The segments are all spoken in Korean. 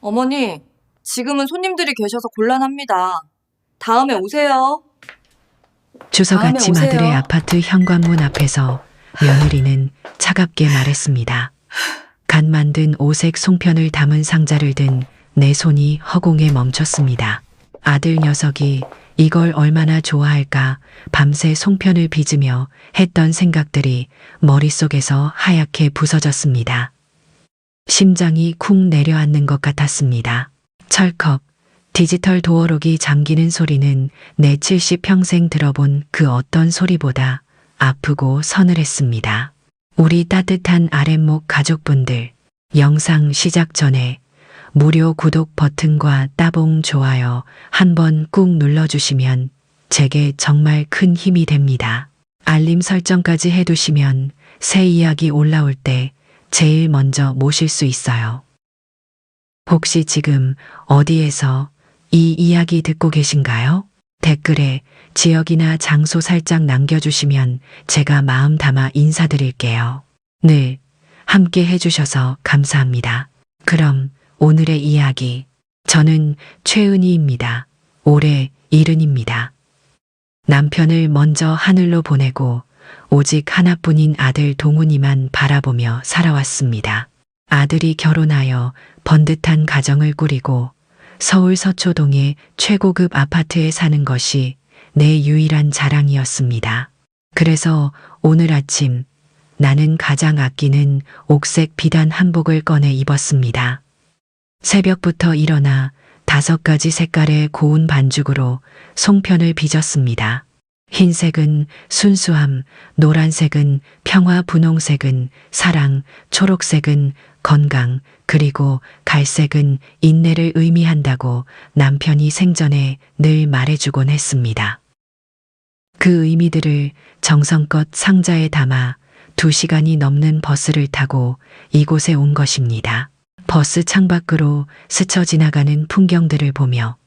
어머니, 지금은 손님들이 계셔서 곤란합니다. 다음에 오세요. 주석 다음에 아침 오세요. 아들의 아파트 현관문 앞에서 며느리는 차갑게 말했습니다. 갓 만든 오색 송편을 담은 상자를 든 내 손이 허공에 멈췄습니다. 아들 녀석이 이걸 얼마나 좋아할까 밤새 송편을 빚으며 했던 생각들이 머릿속에서 하얗게 부서졌습니다. 심장이 쿵 내려앉는 것 같았습니다. 철컥 디지털 도어록이 잠기는 소리는 내 70평생 들어본 그 어떤 소리보다 아프고 서늘했습니다. 우리 따뜻한 아랫목 가족분들, 영상 시작 전에 무료 구독 버튼과 따봉 좋아요 한번 꾹 눌러주시면 제게 정말 큰 힘이 됩니다. 알림 설정까지 해두시면 새 이야기 올라올 때 제일 먼저 모실 수 있어요. 혹시 지금 어디에서 이 이야기 듣고 계신가요? 댓글에 지역이나 장소 살짝 남겨주시면 제가 마음 담아 인사드릴게요. 늘 함께 해주셔서 감사합니다. 그럼 오늘의 이야기. 저는 최은희입니다. 올해 70입니다. 남편을 먼저 하늘로 보내고 오직 하나뿐인 아들 동훈이만 바라보며 살아왔습니다. 아들이 결혼하여 번듯한 가정을 꾸리고 서울 서초동의 최고급 아파트에 사는 것이 내 유일한 자랑이었습니다. 그래서 오늘 아침 나는 가장 아끼는 옥색 비단 한복을 꺼내 입었습니다. 새벽부터 일어나 5가지 색깔의 고운 반죽으로 송편을 빚었습니다. 흰색은 순수함, 노란색은 평화, 분홍색은 사랑, 초록색은 건강, 그리고 갈색은 인내를 의미한다고 남편이 생전에 늘 말해주곤 했습니다. 그 의미들을 정성껏 상자에 담아 2시간이 넘는 버스를 타고 이곳에 온 것입니다. 버스 창밖으로 스쳐 지나가는 풍경들을 보며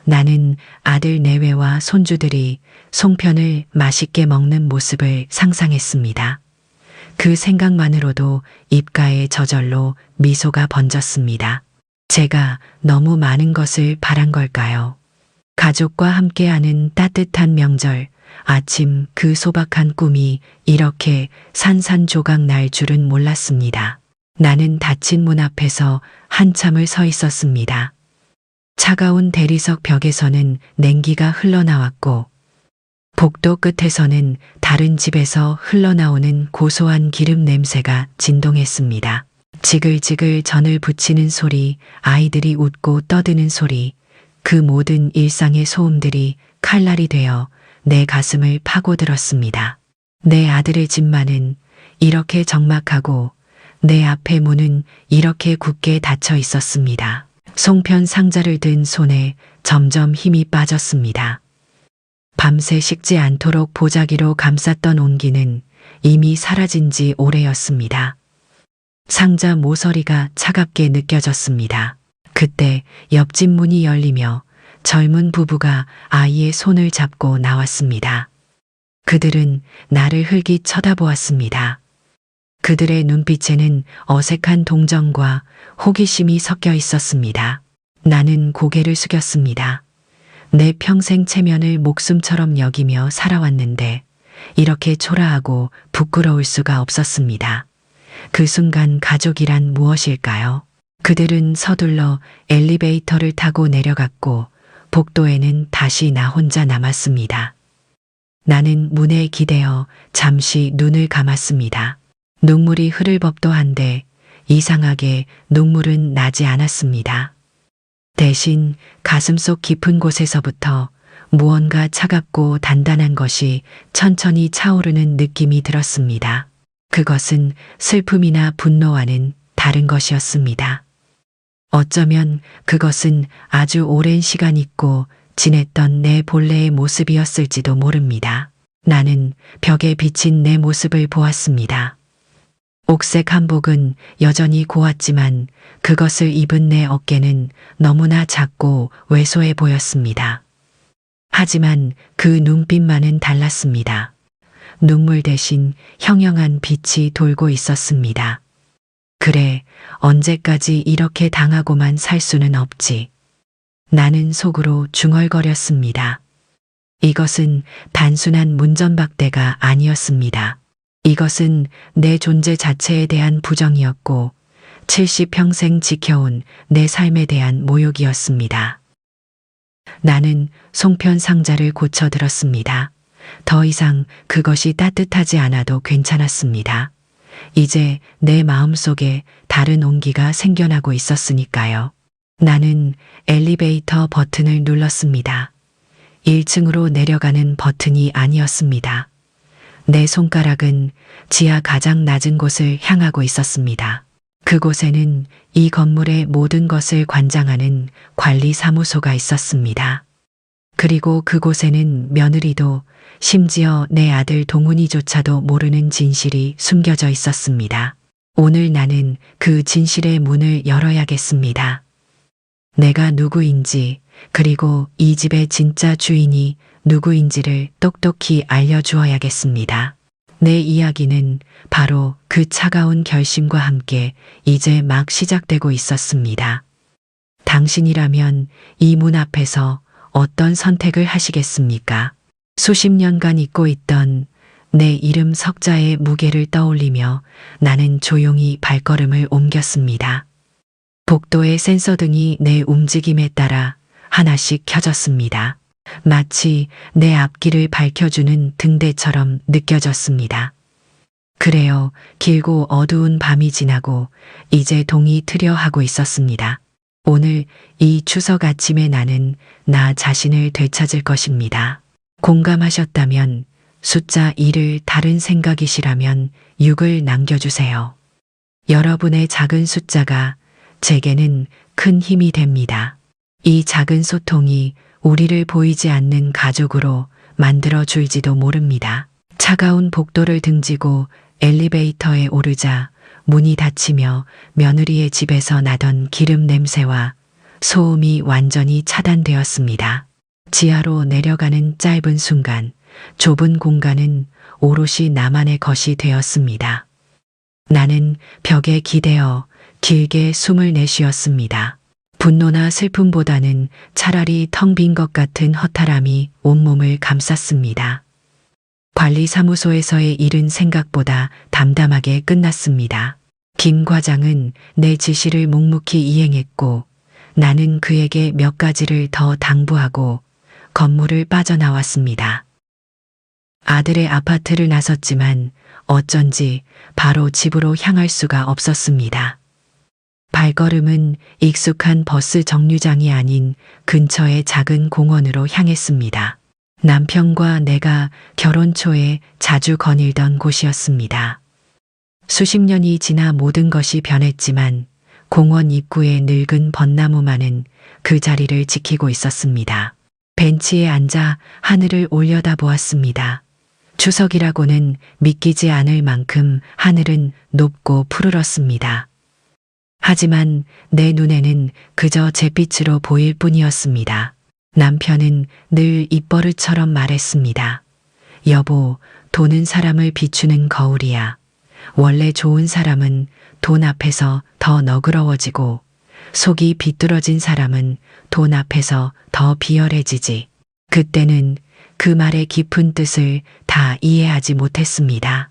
나는 아들 내외와 손주들이 송편을 맛있게 먹는 모습을 상상했습니다. 그 생각만으로도 입가에 저절로 미소가 번졌습니다. 제가 너무 많은 것을 바란 걸까요? 가족과 함께하는 따뜻한 명절, 아침 그 소박한 꿈이 이렇게 산산조각 날 줄은 몰랐습니다. 나는 닫힌 문 앞에서 한참을 서 있었습니다. 차가운 대리석 벽에서는 냉기가 흘러나왔고 복도 끝에서는 다른 집에서 흘러나오는 고소한 기름 냄새가 진동했습니다. 지글지글 전을 부치는 소리, 아이들이 웃고 떠드는 소리, 그 모든 일상의 소음들이 칼날이 되어 내 가슴을 파고들었습니다. 내 아들의 집만은 이렇게 적막하고 내 앞의 문은 이렇게 굳게 닫혀 있었습니다. 송편 상자를 든 손에 점점 힘이 빠졌습니다. 밤새 식지 않도록 보자기로 감쌌던 온기는 이미 사라진 지 오래였습니다. 상자 모서리가 차갑게 느껴졌습니다. 그때 옆집 문이 열리며 젊은 부부가 아이의 손을 잡고 나왔습니다. 그들은 나를 흘깃 쳐다보았습니다. 그들의 눈빛에는 어색한 동정과 호기심이 섞여 있었습니다. 나는 고개를 숙였습니다. 내 평생 체면을 목숨처럼 여기며 살아왔는데 이렇게 초라하고 부끄러울 수가 없었습니다. 그 순간 가족이란 무엇일까요? 그들은 서둘러 엘리베이터를 타고 내려갔고 복도에는 다시 나 혼자 남았습니다. 나는 문에 기대어 잠시 눈을 감았습니다. 눈물이 흐를 법도 한데 이상하게 눈물은 나지 않았습니다. 대신 가슴속 깊은 곳에서부터 무언가 차갑고 단단한 것이 천천히 차오르는 느낌이 들었습니다. 그것은 슬픔이나 분노와는 다른 것이었습니다. 어쩌면 그것은 아주 오랜 시간 잊고 지냈던 내 본래의 모습이었을지도 모릅니다. 나는 벽에 비친 내 모습을 보았습니다. 옥색 한복은 여전히 고왔지만 그것을 입은 내 어깨는 너무나 작고 왜소해 보였습니다. 하지만 그 눈빛만은 달랐습니다. 눈물 대신 형형한 빛이 돌고 있었습니다. 그래, 언제까지 이렇게 당하고만 살 수는 없지. 나는 속으로 중얼거렸습니다. 이것은 단순한 문전박대가 아니었습니다. 이것은 내 존재 자체에 대한 부정이었고 70평생 지켜온 내 삶에 대한 모욕이었습니다. 나는 송편 상자를 고쳐들었습니다. 더 이상 그것이 따뜻하지 않아도 괜찮았습니다. 이제 내 마음속에 다른 온기가 생겨나고 있었으니까요. 나는 엘리베이터 버튼을 눌렀습니다. 1층으로 내려가는 버튼이 아니었습니다. 내 손가락은 지하 가장 낮은 곳을 향하고 있었습니다. 그곳에는 이 건물의 모든 것을 관장하는 관리사무소가 있었습니다. 그리고 그곳에는 며느리도 심지어 내 아들 동훈이조차도 모르는 진실이 숨겨져 있었습니다. 오늘 나는 그 진실의 문을 열어야겠습니다. 내가 누구인지, 그리고 이 집의 진짜 주인이 누구인지를 똑똑히 알려주어야겠습니다. 내 이야기는 바로 그 차가운 결심과 함께 이제 막 시작되고 있었습니다. 당신이라면 이 문 앞에서 어떤 선택을 하시겠습니까? 수십 년간 잊고 있던 내 이름 석자의 무게를 떠올리며 나는 조용히 발걸음을 옮겼습니다. 복도의 센서등이 내 움직임에 따라 하나씩 켜졌습니다. 마치 내 앞길을 밝혀주는 등대처럼 느껴졌습니다. 그래요, 길고 어두운 밤이 지나고 이제 동이 트려 하고 있었습니다. 오늘 이 추석 아침에 나는 나 자신을 되찾을 것입니다. 공감하셨다면 숫자 1을 다른 생각이시라면 6을 남겨주세요. 여러분의 작은 숫자가 제게는 큰 힘이 됩니다. 이 작은 소통이 우리를 보이지 않는 가족으로 만들어 줄지도 모릅니다. 차가운 복도를 등지고 엘리베이터에 오르자 문이 닫히며 며느리의 집에서 나던 기름 냄새와 소음이 완전히 차단되었습니다. 지하로 내려가는 짧은 순간 좁은 공간은 오롯이 나만의 것이 되었습니다. 나는 벽에 기대어 길게 숨을 내쉬었습니다. 분노나 슬픔보다는 차라리 텅 빈 것 같은 허탈함이 온몸을 감쌌습니다. 관리사무소에서의 일은 생각보다 담담하게 끝났습니다. 김 과장은 내 지시를 묵묵히 이행했고 나는 그에게 몇 가지를 더 당부하고 건물을 빠져나왔습니다. 아들의 아파트를 나섰지만 어쩐지 바로 집으로 향할 수가 없었습니다. 발걸음은 익숙한 버스 정류장이 아닌 근처의 작은 공원으로 향했습니다. 남편과 내가 결혼 초에 자주 거닐던 곳이었습니다. 수십 년이 지나 모든 것이 변했지만 공원 입구의 늙은 벚나무만은 그 자리를 지키고 있었습니다. 벤치에 앉아 하늘을 올려다보았습니다. 추석이라고는 믿기지 않을 만큼 하늘은 높고 푸르렀습니다. 하지만 내 눈에는 그저 잿빛으로 보일 뿐이었습니다. 남편은 늘 입버릇처럼 말했습니다. 여보, 돈은 사람을 비추는 거울이야. 원래 좋은 사람은 돈 앞에서 더 너그러워지고 속이 비뚤어진 사람은 돈 앞에서 더 비열해지지. 그때는 그 말의 깊은 뜻을 다 이해하지 못했습니다.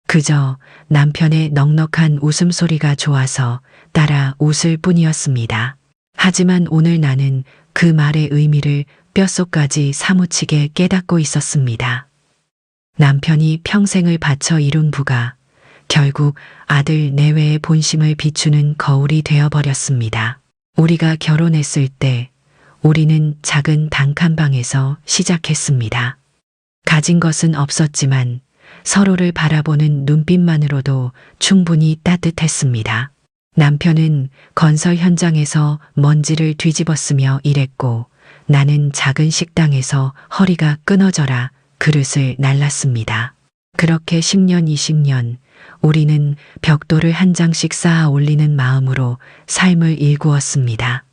그저 남편의 넉넉한 웃음소리가 좋아서 따라 웃을 뿐이었습니다. 하지만 오늘 나는 그 말의 의미를 뼛속까지 사무치게 깨닫고 있었습니다. 남편이 평생을 바쳐 이룬 부가 결국 아들 내외의 본심을 비추는 거울이 되어버렸습니다. 우리가 결혼했을 때 우리는 작은 단칸방에서 시작했습니다. 가진 것은 없었지만 서로를 바라보는 눈빛만으로도 충분히 따뜻했습니다. 남편은 건설 현장에서 먼지를 뒤집었으며 일했고 나는 작은 식당에서 허리가 끊어져라 그릇을 날랐습니다. 그렇게 10년, 20년 우리는 벽돌을 한 장씩 쌓아 올리는 마음으로 삶을 일구었습니다.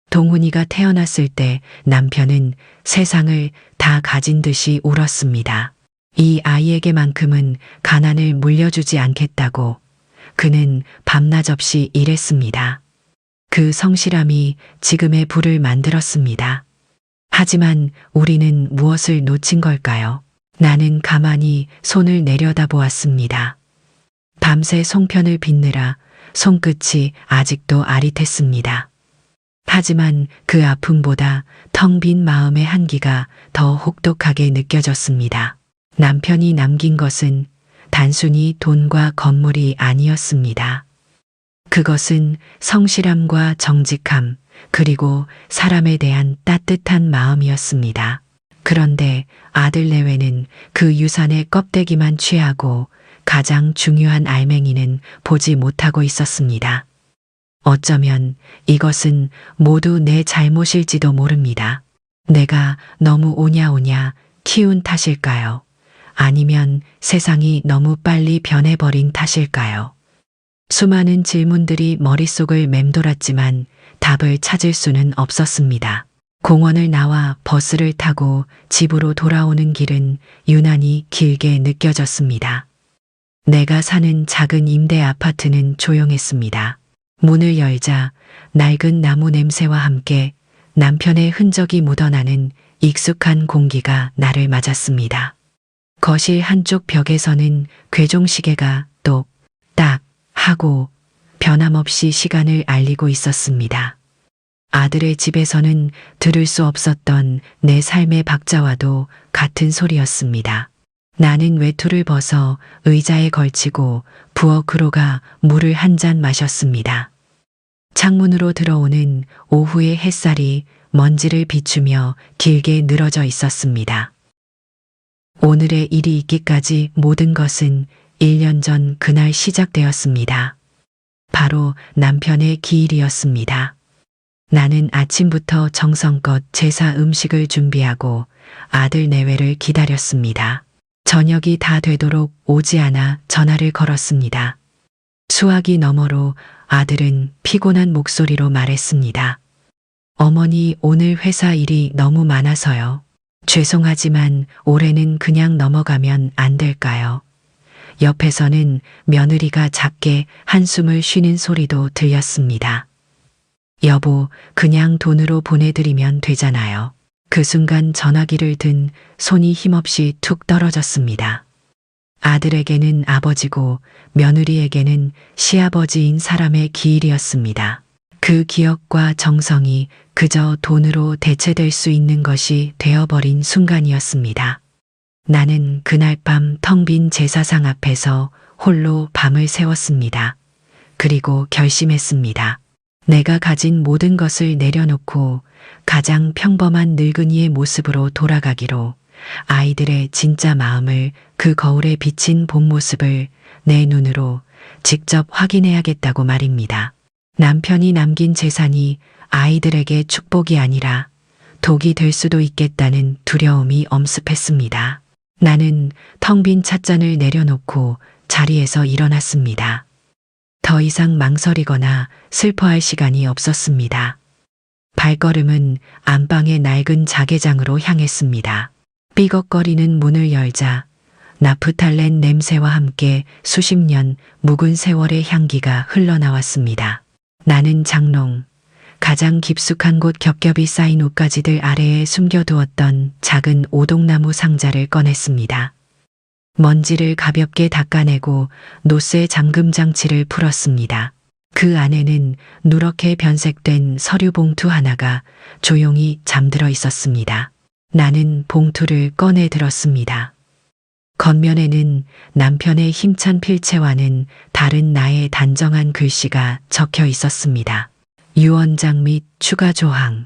동훈이가 태어났을 때 남편은 세상을 다 가진 듯이 울었습니다. 이 아이에게만큼은 가난을 물려주지 않겠다고. 그는 밤낮 없이 일했습니다. 그 성실함이 지금의 부를 만들었습니다. 하지만 우리는 무엇을 놓친 걸까요? 나는 가만히 손을 내려다보았습니다. 밤새 송편을 빚느라 손끝이 아직도 아릿했습니다. 하지만 그 아픔보다 텅 빈 마음의 한기가 더 혹독하게 느껴졌습니다. 남편이 남긴 것은 단순히 돈과 건물이 아니었습니다. 그것은 성실함과 정직함, 그리고 사람에 대한 따뜻한 마음이었습니다. 그런데 아들 내외는 그 유산의 껍데기만 취하고 가장 중요한 알맹이는 보지 못하고 있었습니다. 어쩌면 이것은 모두 내 잘못일지도 모릅니다. 내가 너무 오냐오냐 키운 탓일까요? 아니면 세상이 너무 빨리 변해버린 탓일까요? 수많은 질문들이 머릿속을 맴돌았지만 답을 찾을 수는 없었습니다. 공원을 나와 버스를 타고 집으로 돌아오는 길은 유난히 길게 느껴졌습니다. 내가 사는 작은 임대 아파트는 조용했습니다. 문을 열자 낡은 나무 냄새와 함께 남편의 흔적이 묻어나는 익숙한 공기가 나를 맞았습니다. 거실 한쪽 벽에서는 괴종시계가 똑딱 하고 변함없이 시간을 알리고 있었습니다. 아들의 집에서는 들을 수 없었던 내 삶의 박자와도 같은 소리였습니다. 나는 외투를 벗어 의자에 걸치고 부엌으로 가 물을 한 잔 마셨습니다. 창문으로 들어오는 오후의 햇살이 먼지를 비추며 길게 늘어져 있었습니다. 오늘의 일이 있기까지 모든 것은 1년 전 그날 시작되었습니다. 바로 남편의 기일이었습니다. 나는 아침부터 정성껏 제사 음식을 준비하고 아들 내외를 기다렸습니다. 저녁이 다 되도록 오지 않아 전화를 걸었습니다. 수화기 너머로 아들은 피곤한 목소리로 말했습니다. 어머니, 오늘 회사 일이 너무 많아서요. 죄송하지만 올해는 그냥 넘어가면 안 될까요? 옆에서는 며느리가 작게 한숨을 쉬는 소리도 들렸습니다. 여보, 그냥 돈으로 보내드리면 되잖아요. 그 순간 전화기를 든 손이 힘없이 툭 떨어졌습니다. 아들에게는 아버지고 며느리에게는 시아버지인 사람의 기일이었습니다. 그 기억과 정성이 그저 돈으로 대체될 수 있는 것이 되어버린 순간이었습니다. 나는 그날 밤 텅 빈 제사상 앞에서 홀로 밤을 새웠습니다. 그리고 결심했습니다. 내가 가진 모든 것을 내려놓고 가장 평범한 늙은이의 모습으로 돌아가기로, 아이들의 진짜 마음을, 그 거울에 비친 본 모습을 내 눈으로 직접 확인해야겠다고 말입니다. 남편이 남긴 재산이 아이들에게 축복이 아니라 독이 될 수도 있겠다는 두려움이 엄습했습니다. 나는 텅 빈 찻잔을 내려놓고 자리에서 일어났습니다. 더 이상 망설이거나 슬퍼할 시간이 없었습니다. 발걸음은 안방의 낡은 자개장으로 향했습니다. 삐걱거리는 문을 열자 나프탈렌 냄새와 함께 수십 년 묵은 세월의 향기가 흘러나왔습니다. 나는 장롱, 가장 깊숙한 곳 겹겹이 쌓인 옷가지들 아래에 숨겨두었던 작은 오동나무 상자를 꺼냈습니다. 먼지를 가볍게 닦아내고 노쇠 잠금 장치를 풀었습니다. 그 안에는 누렇게 변색된 서류 봉투 하나가 조용히 잠들어 있었습니다. 나는 봉투를 꺼내 들었습니다. 겉면에는 남편의 힘찬 필체와는 다른 나의 단정한 글씨가 적혀 있었습니다. 유언장 및 추가 조항.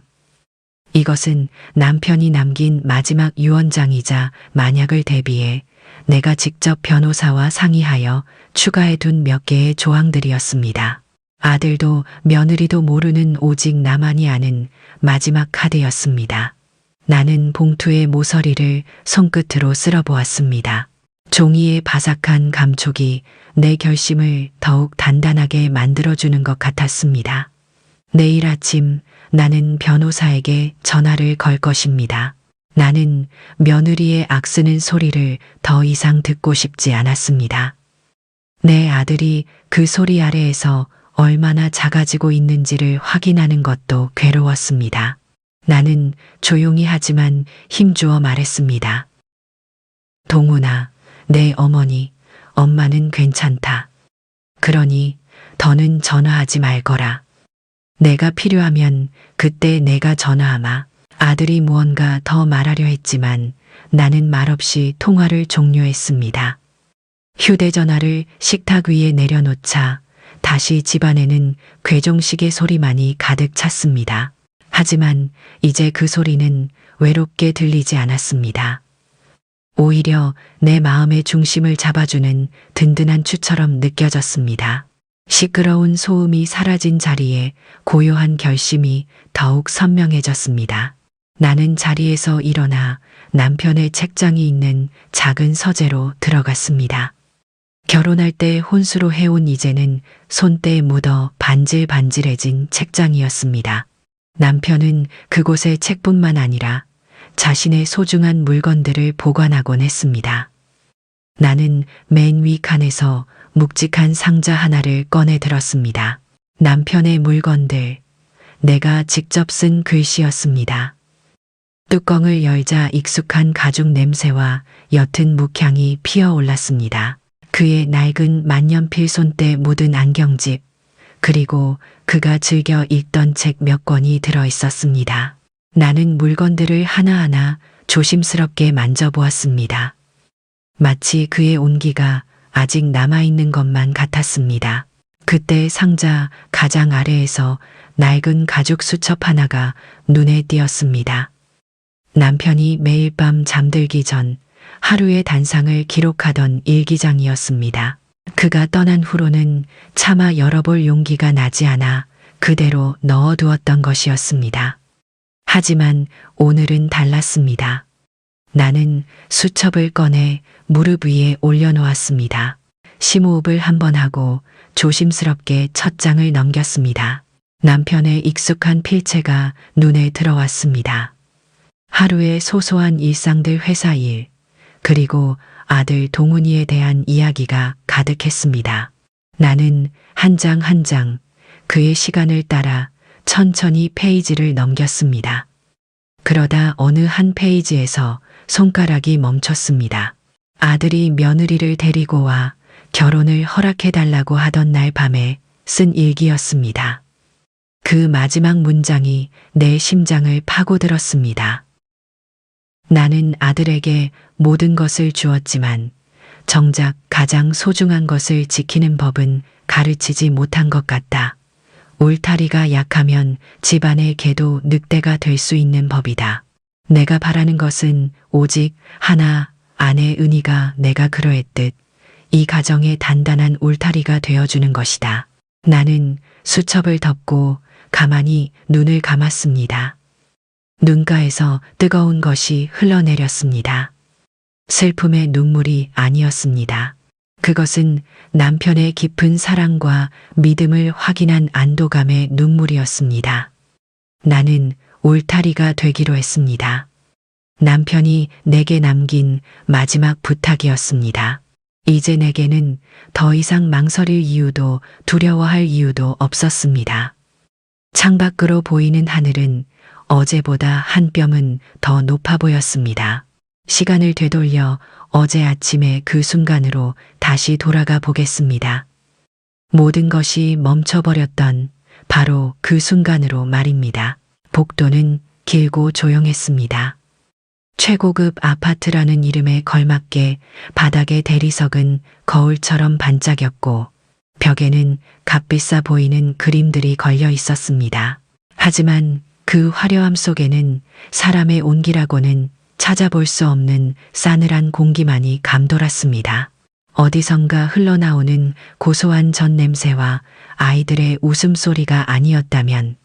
이것은 남편이 남긴 마지막 유언장이자 만약을 대비해 내가 직접 변호사와 상의하여 추가해둔 몇 개의 조항들이었습니다. 아들도 며느리도 모르는 오직 나만이 아는 마지막 카드였습니다. 나는 봉투의 모서리를 손끝으로 쓸어보았습니다. 종이의 바삭한 감촉이 내 결심을 더욱 단단하게 만들어주는 것 같았습니다. 내일 아침 나는 변호사에게 전화를 걸 것입니다. 나는 며느리의 악쓰는 소리를 더 이상 듣고 싶지 않았습니다. 내 아들이 그 소리 아래에서 얼마나 작아지고 있는지를 확인하는 것도 괴로웠습니다. 나는 조용히 하지만 힘주어 말했습니다. 동훈아, 내 어머니, 엄마는 괜찮다. 그러니 더는 전화하지 말거라. 내가 필요하면 그때 내가 전화하마. 아들이 무언가 더 말하려 했지만 나는 말없이 통화를 종료했습니다. 휴대전화를 식탁 위에 내려놓자 다시 집안에는 괴종식의 소리만이 가득 찼습니다. 하지만 이제 그 소리는 외롭게 들리지 않았습니다. 오히려 내 마음의 중심을 잡아주는 든든한 추처럼 느껴졌습니다. 시끄러운 소음이 사라진 자리에 고요한 결심이 더욱 선명해졌습니다. 나는 자리에서 일어나 남편의 책장이 있는 작은 서재로 들어갔습니다. 결혼할 때 혼수로 해온 이제는 손때에 묻어 반질반질해진 책장이었습니다. 남편은 그곳에 책뿐만 아니라 자신의 소중한 물건들을 보관하곤 했습니다. 나는 맨 위 칸에서 묵직한 상자 하나를 꺼내 들었습니다. 남편의 물건들, 내가 직접 쓴 글씨였습니다. 뚜껑을 열자 익숙한 가죽 냄새와 옅은 묵향이 피어올랐습니다. 그의 낡은 만년필 손때 묻은 안경집, 그리고 그가 즐겨 읽던 책 몇 권이 들어 있었습니다. 나는 물건들을 하나하나 조심스럽게 만져보았습니다. 마치 그의 온기가 아직 남아있는 것만 같았습니다. 그때 상자 가장 아래에서 낡은 가죽 수첩 하나가 눈에 띄었습니다. 남편이 매일 밤 잠들기 전 하루의 단상을 기록하던 일기장이었습니다. 그가 떠난 후로는 차마 열어볼 용기가 나지 않아 그대로 넣어두었던 것이었습니다. 하지만 오늘은 달랐습니다. 나는 수첩을 꺼내 무릎 위에 올려놓았습니다. 심호흡을 한번 하고 조심스럽게 첫 장을 넘겼습니다. 남편의 익숙한 필체가 눈에 들어왔습니다. 하루의 소소한 일상들 회사 일, 그리고 아들 동훈이에 대한 이야기가 가득했습니다. 나는 한 장 한 장 그의 시간을 따라 천천히 페이지를 넘겼습니다. 그러다 어느 한 페이지에서 손가락이 멈췄습니다. 아들이 며느리를 데리고 와 결혼을 허락해달라고 하던 날 밤에 쓴 일기였습니다. 그 마지막 문장이 내 심장을 파고들었습니다. 나는 아들에게 모든 것을 주었지만 정작 가장 소중한 것을 지키는 법은 가르치지 못한 것 같다. 울타리가 약하면 집안의 개도 늑대가 될 수 있는 법이다. 내가 바라는 것은 오직 하나, 아내 은희가 내가 그러했듯 이 가정의 단단한 울타리가 되어주는 것이다. 나는 수첩을 덮고 가만히 눈을 감았습니다. 눈가에서 뜨거운 것이 흘러내렸습니다. 슬픔의 눈물이 아니었습니다. 그것은 남편의 깊은 사랑과 믿음을 확인한 안도감의 눈물이었습니다. 나는 울타리가 되기로 했습니다. 남편이 내게 남긴 마지막 부탁이었습니다. 이제 내게는 더 이상 망설일 이유도 두려워할 이유도 없었습니다. 창밖으로 보이는 하늘은 어제보다 한 뼘은 더 높아 보였습니다. 시간을 되돌려 어제 아침의 그 순간으로 다시 돌아가 보겠습니다. 모든 것이 멈춰버렸던 바로 그 순간으로 말입니다. 복도는 길고 조용했습니다. 최고급 아파트라는 이름에 걸맞게 바닥의 대리석은 거울처럼 반짝였고 벽에는 값비싸 보이는 그림들이 걸려 있었습니다. 하지만 그 화려함 속에는 사람의 온기라고는 찾아볼 수 없는 싸늘한 공기만이 감돌았습니다. 어디선가 흘러나오는 고소한 전 냄새와 아이들의 웃음소리가 아니었다면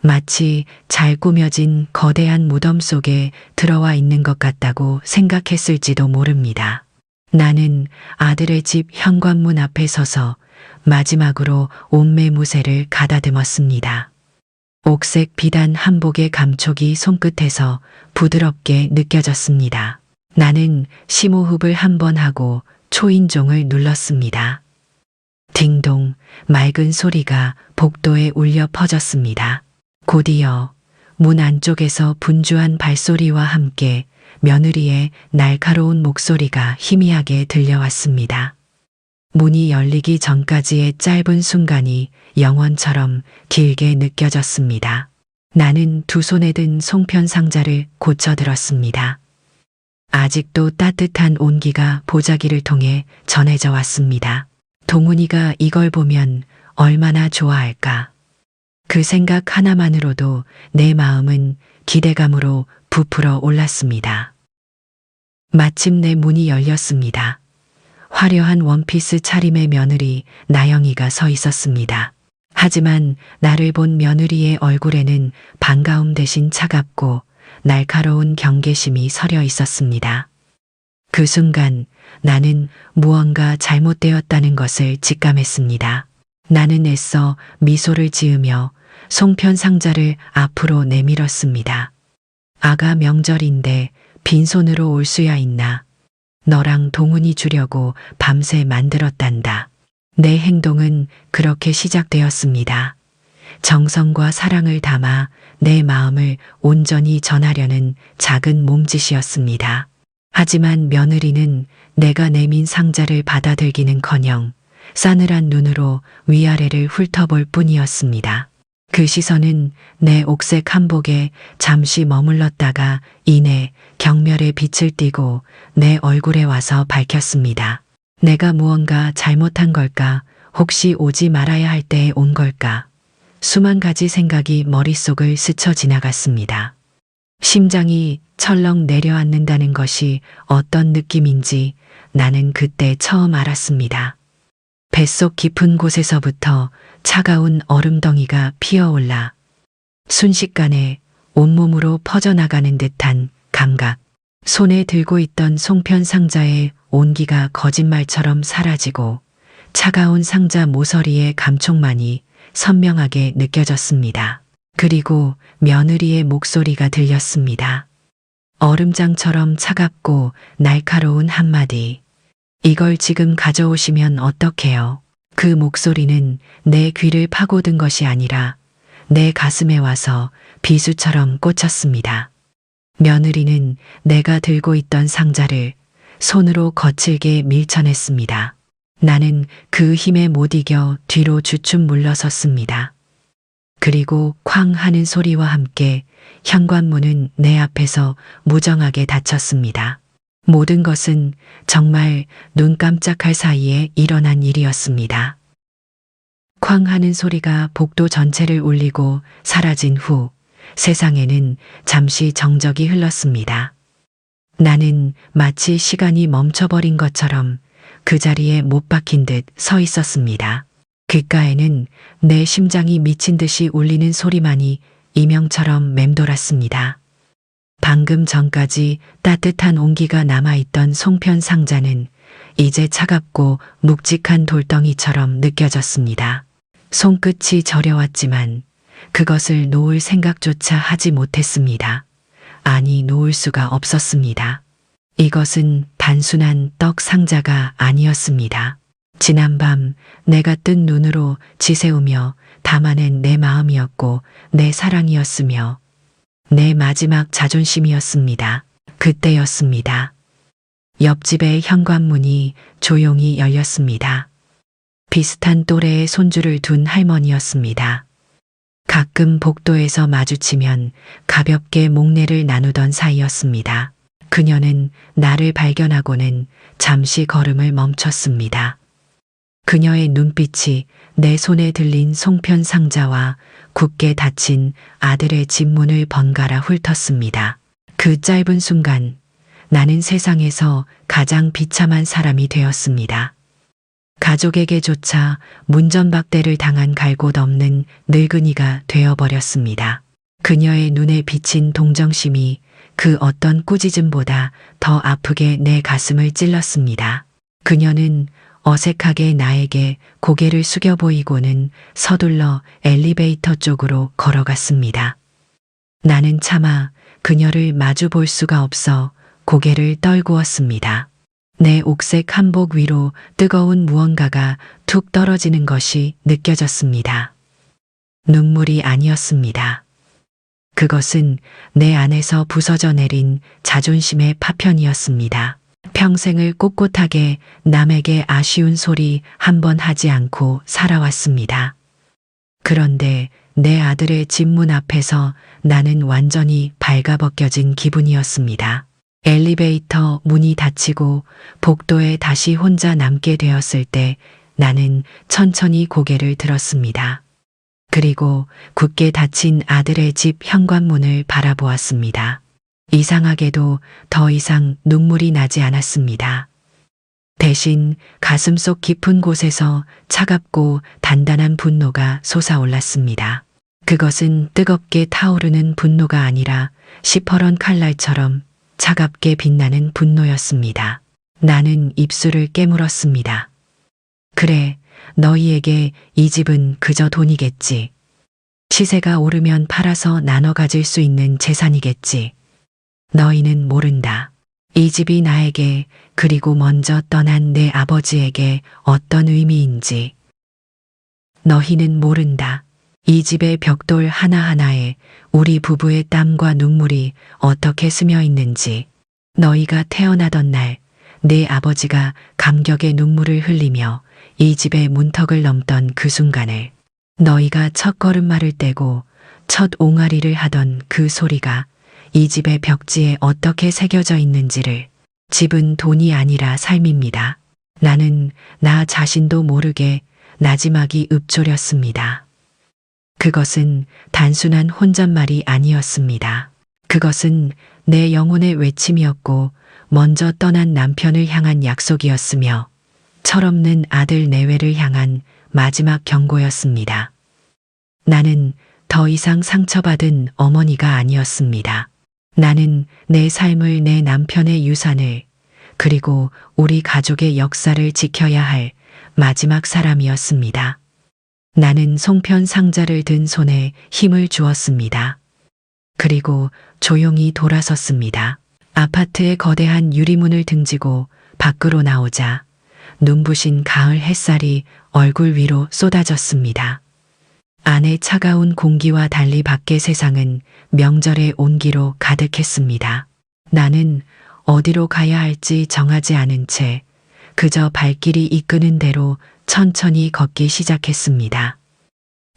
마치 잘 꾸며진 거대한 무덤 속에 들어와 있는 것 같다고 생각했을지도 모릅니다. 나는 아들의 집 현관문 앞에 서서 마지막으로 옷매무새를 가다듬었습니다. 옥색 비단 한복의 감촉이 손끝에서 부드럽게 느껴졌습니다. 나는 심호흡을 한번 하고 초인종을 눌렀습니다. 딩동 맑은 소리가 복도에 울려 퍼졌습니다. 곧이어 문 안쪽에서 분주한 발소리와 함께 며느리의 날카로운 목소리가 희미하게 들려왔습니다. 문이 열리기 전까지의 짧은 순간이 영원처럼 길게 느껴졌습니다. 나는 두 손에 든 송편 상자를 고쳐들었습니다. 아직도 따뜻한 온기가 보자기를 통해 전해져 왔습니다. 동훈이가 이걸 보면 얼마나 좋아할까. 그 생각 하나만으로도 내 마음은 기대감으로 부풀어 올랐습니다. 마침내 문이 열렸습니다. 화려한 원피스 차림의 며느리 나영이가 서 있었습니다. 하지만 나를 본 며느리의 얼굴에는 반가움 대신 차갑고 날카로운 경계심이 서려 있었습니다. 그 순간 나는 무언가 잘못되었다는 것을 직감했습니다. 나는 애써 미소를 지으며 송편 상자를 앞으로 내밀었습니다. 아가 명절인데 빈손으로 올 수야 있나. 너랑 동훈이 주려고 밤새 만들었단다. 내 행동은 그렇게 시작되었습니다. 정성과 사랑을 담아 내 마음을 온전히 전하려는 작은 몸짓이었습니다. 하지만 며느리는 내가 내민 상자를 받아들기는커녕 싸늘한 눈으로 위아래를 훑어볼 뿐이었습니다. 그 시선은 내 옥색 한복에 잠시 머물렀다가 이내 경멸의 빛을 띠고 내 얼굴에 와서 밝혔습니다. 내가 무언가 잘못한 걸까? 혹시 오지 말아야 할 때에 온 걸까? 수만 가지 생각이 머릿속을 스쳐 지나갔습니다. 심장이 철렁 내려앉는다는 것이 어떤 느낌인지 나는 그때 처음 알았습니다. 뱃속 깊은 곳에서부터 차가운 얼음덩이가 피어올라 순식간에 온몸으로 퍼져나가는 듯한 감각. 손에 들고 있던 송편 상자의 온기가 거짓말처럼 사라지고 차가운 상자 모서리의 감촉만이 선명하게 느껴졌습니다. 그리고 며느리의 목소리가 들렸습니다. 얼음장처럼 차갑고 날카로운 한마디. 이걸 지금 가져오시면 어떡해요? 그 목소리는 내 귀를 파고든 것이 아니라 내 가슴에 와서 비수처럼 꽂혔습니다. 며느리는 내가 들고 있던 상자를 손으로 거칠게 밀쳐냈습니다. 나는 그 힘에 못 이겨 뒤로 주춤 물러섰습니다. 그리고 쾅 하는 소리와 함께 현관문은 내 앞에서 무정하게 닫혔습니다. 모든 것은 정말 눈 깜짝할 사이에 일어난 일이었습니다. 쾅 하는 소리가 복도 전체를 울리고 사라진 후 세상에는 잠시 정적이 흘렀습니다. 나는 마치 시간이 멈춰버린 것처럼 그 자리에 못 박힌 듯 서 있었습니다. 귓가에는 내 심장이 미친 듯이 울리는 소리만이 이명처럼 맴돌았습니다. 방금 전까지 따뜻한 온기가 남아있던 송편 상자는 이제 차갑고 묵직한 돌덩이처럼 느껴졌습니다. 손끝이 저려왔지만 그것을 놓을 생각조차 하지 못했습니다. 아니, 놓을 수가 없었습니다. 이것은 단순한 떡 상자가 아니었습니다. 지난밤 내가 뜬 눈으로 지새우며 담아낸 내 마음이었고 내 사랑이었으며 내 마지막 자존심이었습니다. 그때였습니다. 옆집의 현관문이 조용히 열렸습니다. 비슷한 또래의 손주를 둔 할머니였습니다. 가끔 복도에서 마주치면 가볍게 목례를 나누던 사이였습니다. 그녀는 나를 발견하고는 잠시 걸음을 멈췄습니다. 그녀의 눈빛이 내 손에 들린 송편 상자와 굳게 닫힌 아들의 집문을 번갈아 훑었습니다. 그 짧은 순간 나는 세상에서 가장 비참한 사람이 되었습니다. 가족에게조차 문전박대를 당한 갈 곳 없는 늙은이가 되어버렸습니다. 그녀의 눈에 비친 동정심이 그 어떤 꾸짖음보다 더 아프게 내 가슴을 찔렀습니다. 그녀는 어색하게 나에게 고개를 숙여 보이고는 서둘러 엘리베이터 쪽으로 걸어갔습니다. 나는 차마 그녀를 마주 볼 수가 없어 고개를 떨구었습니다. 내 옥색 한복 위로 뜨거운 무언가가 툭 떨어지는 것이 느껴졌습니다. 눈물이 아니었습니다. 그것은 내 안에서 부서져 내린 자존심의 파편이었습니다. 평생을 꼿꼿하게 남에게 아쉬운 소리 한 번 하지 않고 살아왔습니다. 그런데 내 아들의 집 문 앞에서 나는 완전히 발가벗겨진 기분이었습니다. 엘리베이터 문이 닫히고 복도에 다시 혼자 남게 되었을 때 나는 천천히 고개를 들었습니다. 그리고 굳게 닫힌 아들의 집 현관문을 바라보았습니다. 이상하게도 더 이상 눈물이 나지 않았습니다. 대신 가슴속 깊은 곳에서 차갑고 단단한 분노가 솟아올랐습니다. 그것은 뜨겁게 타오르는 분노가 아니라 시퍼런 칼날처럼 차갑게 빛나는 분노였습니다. 나는 입술을 깨물었습니다. 그래, 너희에게 이 집은 그저 돈이겠지. 시세가 오르면 팔아서 나눠 가질 수 있는 재산이겠지. 너희는 모른다. 이 집이 나에게 그리고 먼저 떠난 내 아버지에게 어떤 의미인지. 너희는 모른다. 이 집의 벽돌 하나하나에 우리 부부의 땀과 눈물이 어떻게 스며 있는지. 너희가 태어나던 날 내 아버지가 감격의 눈물을 흘리며 이 집의 문턱을 넘던 그 순간을, 너희가 첫 걸음마를 떼고 첫 옹알이를 하던 그 소리가 이 집의 벽지에 어떻게 새겨져 있는지를. 집은 돈이 아니라 삶입니다. 나는 나 자신도 모르게 나지막이 읊조렸습니다. 그것은 단순한 혼잣말이 아니었습니다. 그것은 내 영혼의 외침이었고 먼저 떠난 남편을 향한 약속이었으며 철없는 아들 내외를 향한 마지막 경고였습니다. 나는 더 이상 상처받은 어머니가 아니었습니다. 나는 내 삶을, 내 남편의 유산을, 그리고 우리 가족의 역사를 지켜야 할 마지막 사람이었습니다. 나는 송편 상자를 든 손에 힘을 주었습니다. 그리고 조용히 돌아섰습니다. 아파트의 거대한 유리문을 등지고 밖으로 나오자 눈부신 가을 햇살이 얼굴 위로 쏟아졌습니다. 안의 차가운 공기와 달리 밖의 세상은 명절의 온기로 가득했습니다. 나는 어디로 가야 할지 정하지 않은 채 그저 발길이 이끄는 대로 천천히 걷기 시작했습니다.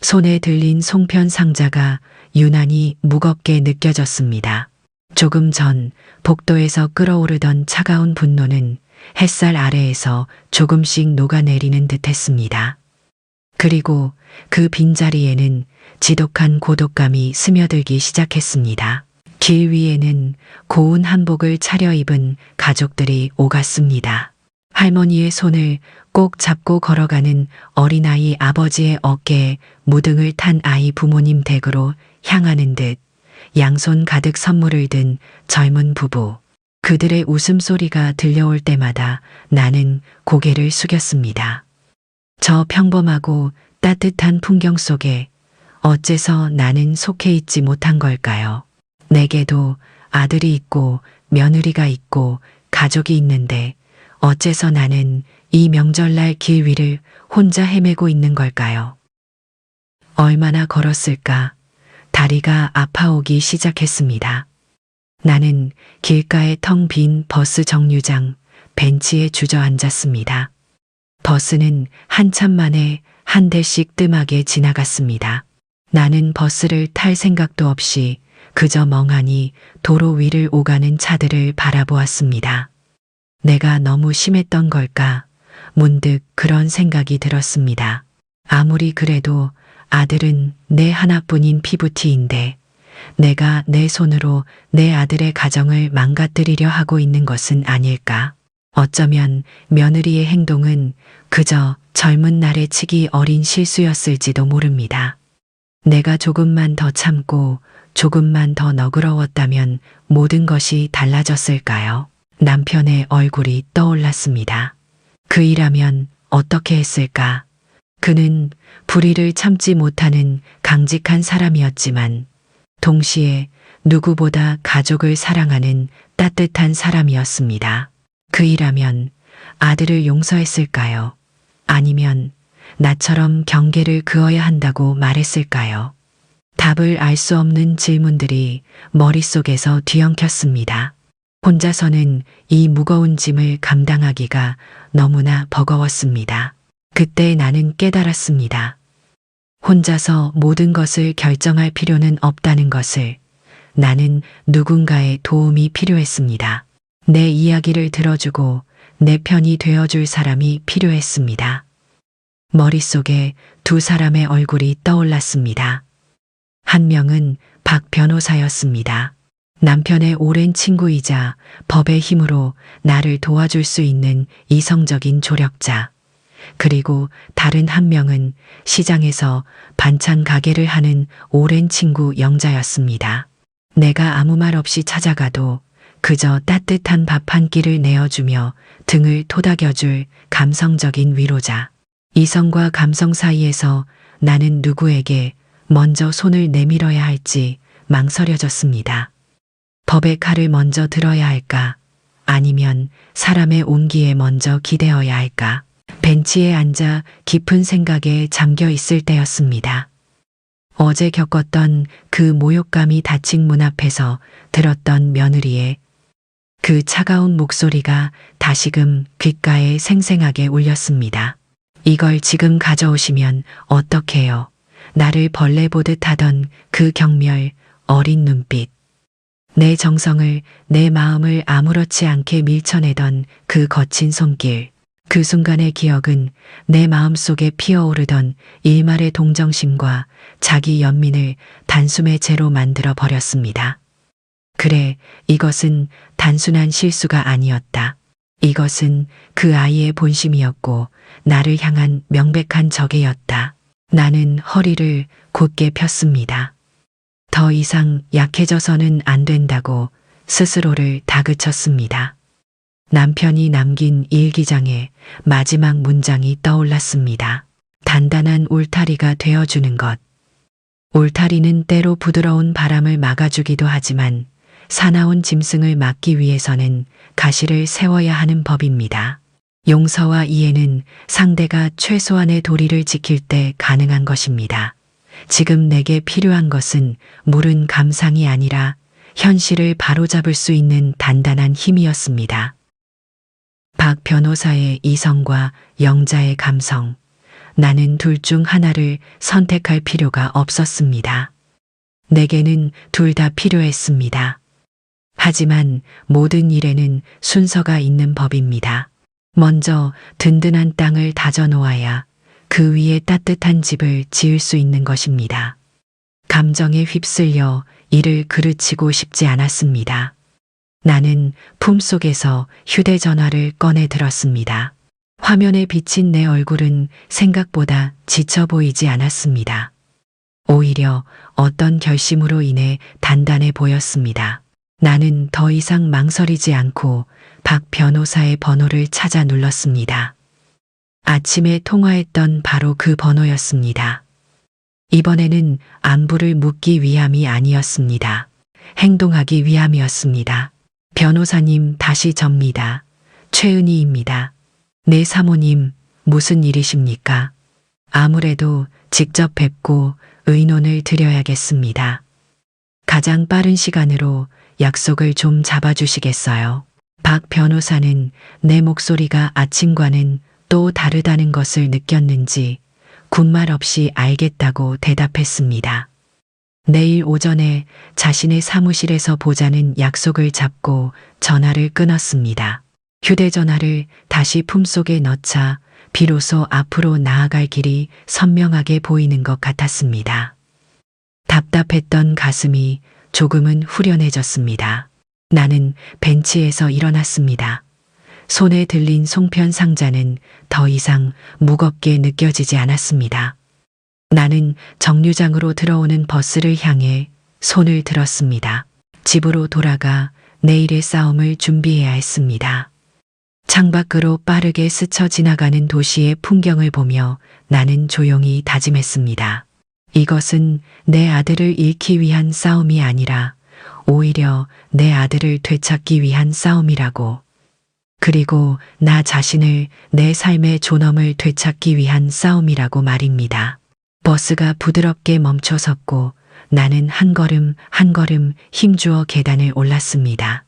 손에 들린 송편 상자가 유난히 무겁게 느껴졌습니다. 조금 전 복도에서 끓어오르던 차가운 분노는 햇살 아래에서 조금씩 녹아내리는 듯했습니다. 그리고 그 빈자리에는 지독한 고독감이 스며들기 시작했습니다. 길 위에는 고운 한복을 차려입은 가족들이 오갔습니다. 할머니의 손을 꼭 잡고 걸어가는 어린아이 아버지의 어깨에 무등을 탄 아이 부모님 댁으로 향하는 듯 양손 가득 선물을 든 젊은 부부. 그들의 웃음소리가 들려올 때마다 나는 고개를 숙였습니다. 저 평범하고 따뜻한 풍경 속에 어째서 나는 속해 있지 못한 걸까요? 내게도 아들이 있고 며느리가 있고 가족이 있는데 어째서 나는 이 명절날 길 위를 혼자 헤매고 있는 걸까요? 얼마나 걸었을까? 다리가 아파오기 시작했습니다. 나는 길가의 텅 빈 버스 정류장 벤치에 주저앉았습니다. 버스는 한참 만에 한 대씩 뜸하게 지나갔습니다. 나는 버스를 탈 생각도 없이 그저 멍하니 도로 위를 오가는 차들을 바라보았습니다. 내가 너무 심했던 걸까? 문득 그런 생각이 들었습니다. 아무리 그래도 아들은 내 하나뿐인 피부티인데 내가 내 손으로 내 아들의 가정을 망가뜨리려 하고 있는 것은 아닐까? 어쩌면 며느리의 행동은 그저 젊은 날의 치기 어린 실수였을지도 모릅니다. 내가 조금만 더 참고 조금만 더 너그러웠다면 모든 것이 달라졌을까요? 남편의 얼굴이 떠올랐습니다. 그이라면 어떻게 했을까? 그는 불의를 참지 못하는 강직한 사람이었지만 동시에 누구보다 가족을 사랑하는 따뜻한 사람이었습니다. 그이라면 아들을 용서했을까요? 아니면 나처럼 경계를 그어야 한다고 말했을까요? 답을 알 수 없는 질문들이 머릿속에서 뒤엉켰습니다. 혼자서는 이 무거운 짐을 감당하기가 너무나 버거웠습니다. 그때 나는 깨달았습니다. 혼자서 모든 것을 결정할 필요는 없다는 것을. 나는 누군가의 도움이 필요했습니다. 내 이야기를 들어주고 내 편이 되어줄 사람이 필요했습니다. 머릿속에 두 사람의 얼굴이 떠올랐습니다. 한 명은 박 변호사였습니다. 남편의 오랜 친구이자 법의 힘으로 나를 도와줄 수 있는 이성적인 조력자. 그리고 다른 한 명은 시장에서 반찬 가게를 하는 오랜 친구 영자였습니다. 내가 아무 말 없이 찾아가도 그저 따뜻한 밥 한 끼를 내어주며 등을 토닥여줄 감성적인 위로자. 이성과 감성 사이에서 나는 누구에게 먼저 손을 내밀어야 할지 망설여졌습니다. 법의 칼을 먼저 들어야 할까? 아니면 사람의 온기에 먼저 기대어야 할까? 벤치에 앉아 깊은 생각에 잠겨 있을 때였습니다. 어제 겪었던 그 모욕감이 닫힌 문 앞에서 들었던 며느리의 그 차가운 목소리가 다시금 귓가에 생생하게 울렸습니다. 이걸 지금 가져오시면 어떡해요? 나를 벌레 보듯 하던 그 경멸, 어린 눈빛. 내 정성을, 내 마음을 아무렇지 않게 밀쳐내던 그 거친 손길. 그 순간의 기억은 내 마음속에 피어오르던 일말의 동정심과 자기 연민을 단숨에 재로 만들어 버렸습니다. 그래, 이것은 단순한 실수가 아니었다. 이것은 그 아이의 본심이었고 나를 향한 명백한 적이었다. 나는 허리를 곧게 폈습니다. 더 이상 약해져서는 안 된다고 스스로를 다그쳤습니다. 남편이 남긴 일기장에 마지막 문장이 떠올랐습니다. 단단한 울타리가 되어주는 것. 울타리는 때로 부드러운 바람을 막아주기도 하지만 사나운 짐승을 막기 위해서는 가시를 세워야 하는 법입니다. 용서와 이해는 상대가 최소한의 도리를 지킬 때 가능한 것입니다. 지금 내게 필요한 것은 물은 감상이 아니라 현실을 바로잡을 수 있는 단단한 힘이었습니다. 박 변호사의 이성과 영자의 감성. 나는 둘 중 하나를 선택할 필요가 없었습니다. 내게는 둘 다 필요했습니다. 하지만 모든 일에는 순서가 있는 법입니다. 먼저 든든한 땅을 다져 놓아야 그 위에 따뜻한 집을 지을 수 있는 것입니다. 감정에 휩쓸려 이를 그르치고 싶지 않았습니다. 나는 품속에서 휴대전화를 꺼내 들었습니다. 화면에 비친 내 얼굴은 생각보다 지쳐 보이지 않았습니다. 오히려 어떤 결심으로 인해 단단해 보였습니다. 나는 더 이상 망설이지 않고 박 변호사의 번호를 찾아 눌렀습니다. 아침에 통화했던 바로 그 번호였습니다. 이번에는 안부를 묻기 위함이 아니었습니다. 행동하기 위함이었습니다. 변호사님, 다시 접니다. 최은희입니다. 네, 사모님, 무슨 일이십니까? 아무래도 직접 뵙고 의논을 드려야겠습니다. 가장 빠른 시간으로 약속을 좀 잡아주시겠어요? 박 변호사는 내 목소리가 아침과는 또 다르다는 것을 느꼈는지 군말 없이 알겠다고 대답했습니다. 내일 오전에 자신의 사무실에서 보자는 약속을 잡고 전화를 끊었습니다. 휴대전화를 다시 품속에 넣자 비로소 앞으로 나아갈 길이 선명하게 보이는 것 같았습니다. 답답했던 가슴이 조금은 후련해졌습니다. 나는 벤치에서 일어났습니다. 손에 들린 송편 상자는 더 이상 무겁게 느껴지지 않았습니다. 나는 정류장으로 들어오는 버스를 향해 손을 들었습니다. 집으로 돌아가 내일의 싸움을 준비해야 했습니다. 창밖으로 빠르게 스쳐 지나가는 도시의 풍경을 보며 나는 조용히 다짐했습니다. 이것은 내 아들을 잃기 위한 싸움이 아니라 오히려 내 아들을 되찾기 위한 싸움이라고. 그리고 나 자신을 내 삶의 존엄을 되찾기 위한 싸움이라고 말입니다. 버스가 부드럽게 멈춰섰고 나는 한 걸음 한 걸음 힘주어 계단을 올랐습니다.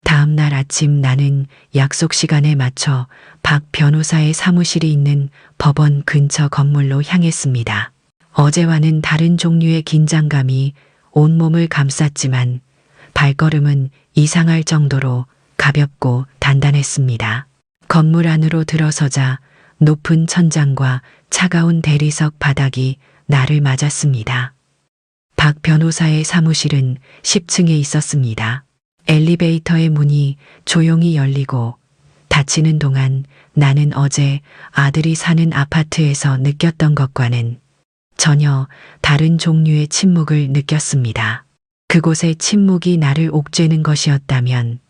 다음 날 아침 나는 약속 시간에 맞춰 박 변호사의 사무실이 있는 법원 근처 건물로 향했습니다. 어제와는 다른 종류의 긴장감이 온몸을 감쌌지만 발걸음은 이상할 정도로 가볍고 단단했습니다. 건물 안으로 들어서자 높은 천장과 차가운 대리석 바닥이 나를 맞았습니다. 박 변호사의 사무실은 10층에 있었습니다. 엘리베이터의 문이 조용히 열리고 닫히는 동안 나는 어제 아들이 사는 아파트에서 느꼈던 것과는 전혀 다른 종류의 침묵을 느꼈습니다. 그곳의 침묵이 나를 옥죄는 것이었다면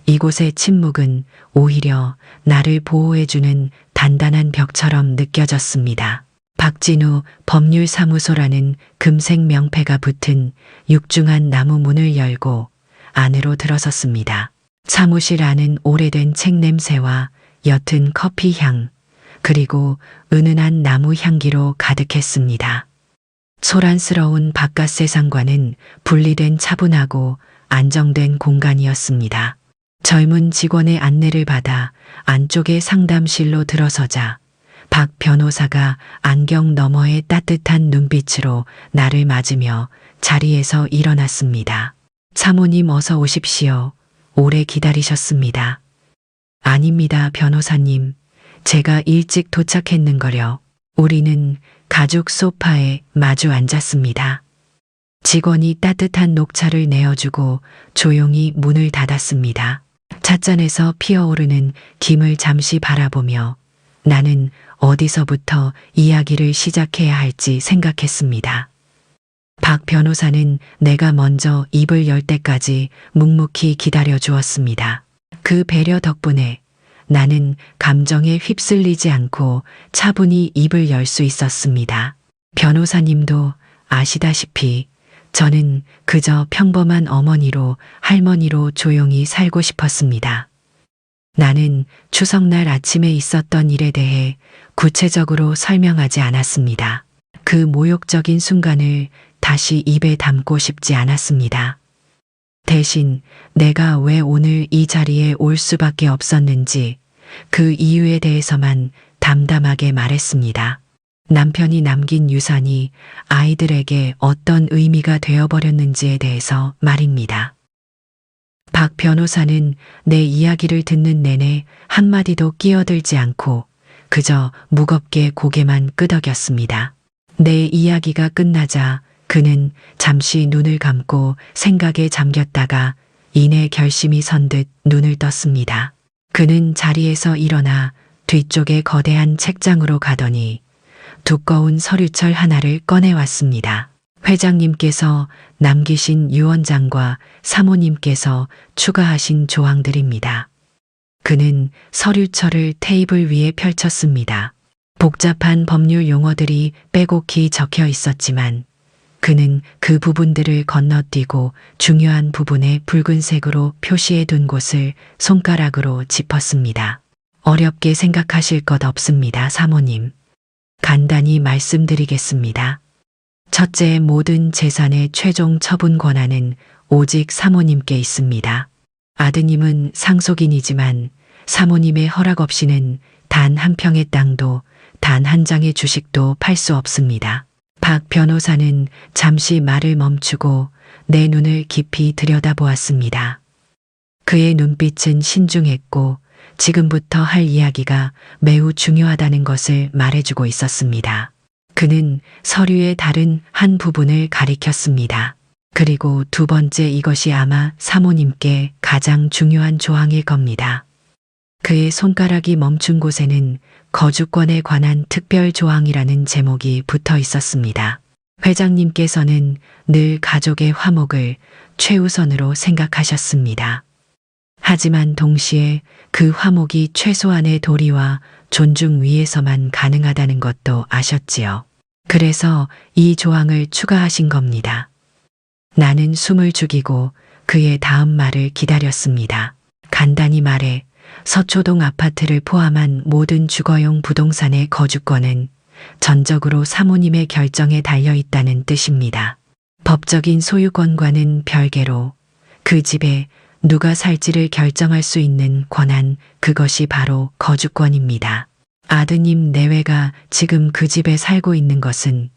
이곳의 침묵은 오히려 나를 보호해주는 단단한 벽처럼 느껴졌습니다. 박진우 법률사무소라는 금색 명패가 붙은 육중한 나무 문을 열고 안으로 들어섰습니다. 사무실 안은 오래된 책 냄새와 옅은 커피 향, 그리고 은은한 나무 향기로 가득했습니다. 소란스러운 바깥 세상과는 분리된 차분하고 안정된 공간이었습니다. 젊은 직원의 안내를 받아 안쪽의 상담실로 들어서자 박 변호사가 안경 너머의 따뜻한 눈빛으로 나를 맞으며 자리에서 일어났습니다. 사모님 어서 오십시오. 오래 기다리셨습니다. 아닙니다, 변호사님. 제가 일찍 도착했는걸요. 우리는 가죽 소파에 마주 앉았습니다. 직원이 따뜻한 녹차를 내어주고 조용히 문을 닫았습니다. 찻잔에서 피어오르는 김을 잠시 바라보며 나는 어디서부터 이야기를 시작해야 할지 생각했습니다. 박 변호사는 내가 먼저 입을 열 때까지 묵묵히 기다려 주었습니다. 그 배려 덕분에 나는 감정에 휩쓸리지 않고 차분히 입을 열 수 있었습니다. 변호사님도 아시다시피 저는 그저 평범한 어머니로 할머니로 조용히 살고 싶었습니다. 나는 추석날 아침에 있었던 일에 대해 구체적으로 설명하지 않았습니다. 그 모욕적인 순간을 다시 입에 담고 싶지 않았습니다. 대신 내가 왜 오늘 이 자리에 올 수밖에 없었는지 그 이유에 대해서만 담담하게 말했습니다. 남편이 남긴 유산이 아이들에게 어떤 의미가 되어버렸는지에 대해서 말입니다. 박 변호사는 내 이야기를 듣는 내내 한마디도 끼어들지 않고 그저 무겁게 고개만 끄덕였습니다. 내 이야기가 끝나자 그는 잠시 눈을 감고 생각에 잠겼다가 이내 결심이 선 듯 눈을 떴습니다. 그는 자리에서 일어나 뒤쪽의 거대한 책장으로 가더니 두꺼운 서류철 하나를 꺼내왔습니다. 회장님께서 남기신 유언장과 사모님께서 추가하신 조항들입니다. 그는 서류철을 테이블 위에 펼쳤습니다. 복잡한 법률 용어들이 빼곡히 적혀 있었지만 그는 그 부분들을 건너뛰고 중요한 부분에 붉은색으로 표시해 둔 곳을 손가락으로 짚었습니다. 어렵게 생각하실 것 없습니다, 사모님. 간단히 말씀드리겠습니다. 첫째, 모든 재산의 최종 처분 권한은 오직 사모님께 있습니다. 아드님은 상속인이지만 사모님의 허락 없이는 단 한 평의 땅도 단 한 장의 주식도 팔 수 없습니다. 박 변호사는 잠시 말을 멈추고 내 눈을 깊이 들여다보았습니다. 그의 눈빛은 신중했고 지금부터 할 이야기가 매우 중요하다는 것을 말해주고 있었습니다. 그는 서류의 다른 한 부분을 가리켰습니다. 그리고 두 번째, 이것이 아마 사모님께 가장 중요한 조항일 겁니다. 그의 손가락이 멈춘 곳에는 거주권에 관한 특별 조항이라는 제목이 붙어 있었습니다. 회장님께서는 늘 가족의 화목을 최우선으로 생각하셨습니다. 하지만 동시에 그 화목이 최소한의 도리와 존중 위에서만 가능하다는 것도 아셨지요. 그래서 이 조항을 추가하신 겁니다. 나는 숨을 죽이고 그의 다음 말을 기다렸습니다. 간단히 말해 서초동 아파트를 포함한 모든 주거용 부동산의 거주권은 전적으로 사모님의 결정에 달려 있다는 뜻입니다. 법적인 소유권과는 별개로 그 집에 누가 살지를 결정할 수 있는 권한, 그것이 바로 거주권입니다. 아드님 내외가 지금 그 집에 살고 있는 것은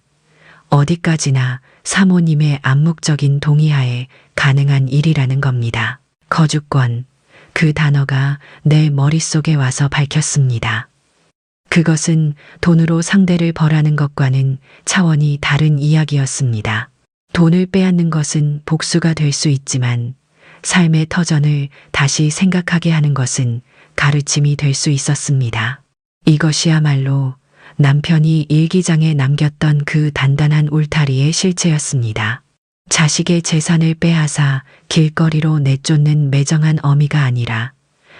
어디까지나 사모님의 암묵적인 동의하에 가능한 일이라는 겁니다. 거주권, 그 단어가 내 머릿속에 와서 밝혔습니다. 그것은 돈으로 상대를 벌하는 것과는 차원이 다른 이야기였습니다. 돈을 빼앗는 것은 복수가 될 수 있지만 삶의 터전을 다시 생각하게 하는 것은 가르침이 될 수 있었습니다. 이것이야말로 남편이 일기장에 남겼던 그 단단한 울타리의 실체였습니다. 자식의 재산을 빼앗아 길거리로 내쫓는 매정한 어미가 아니라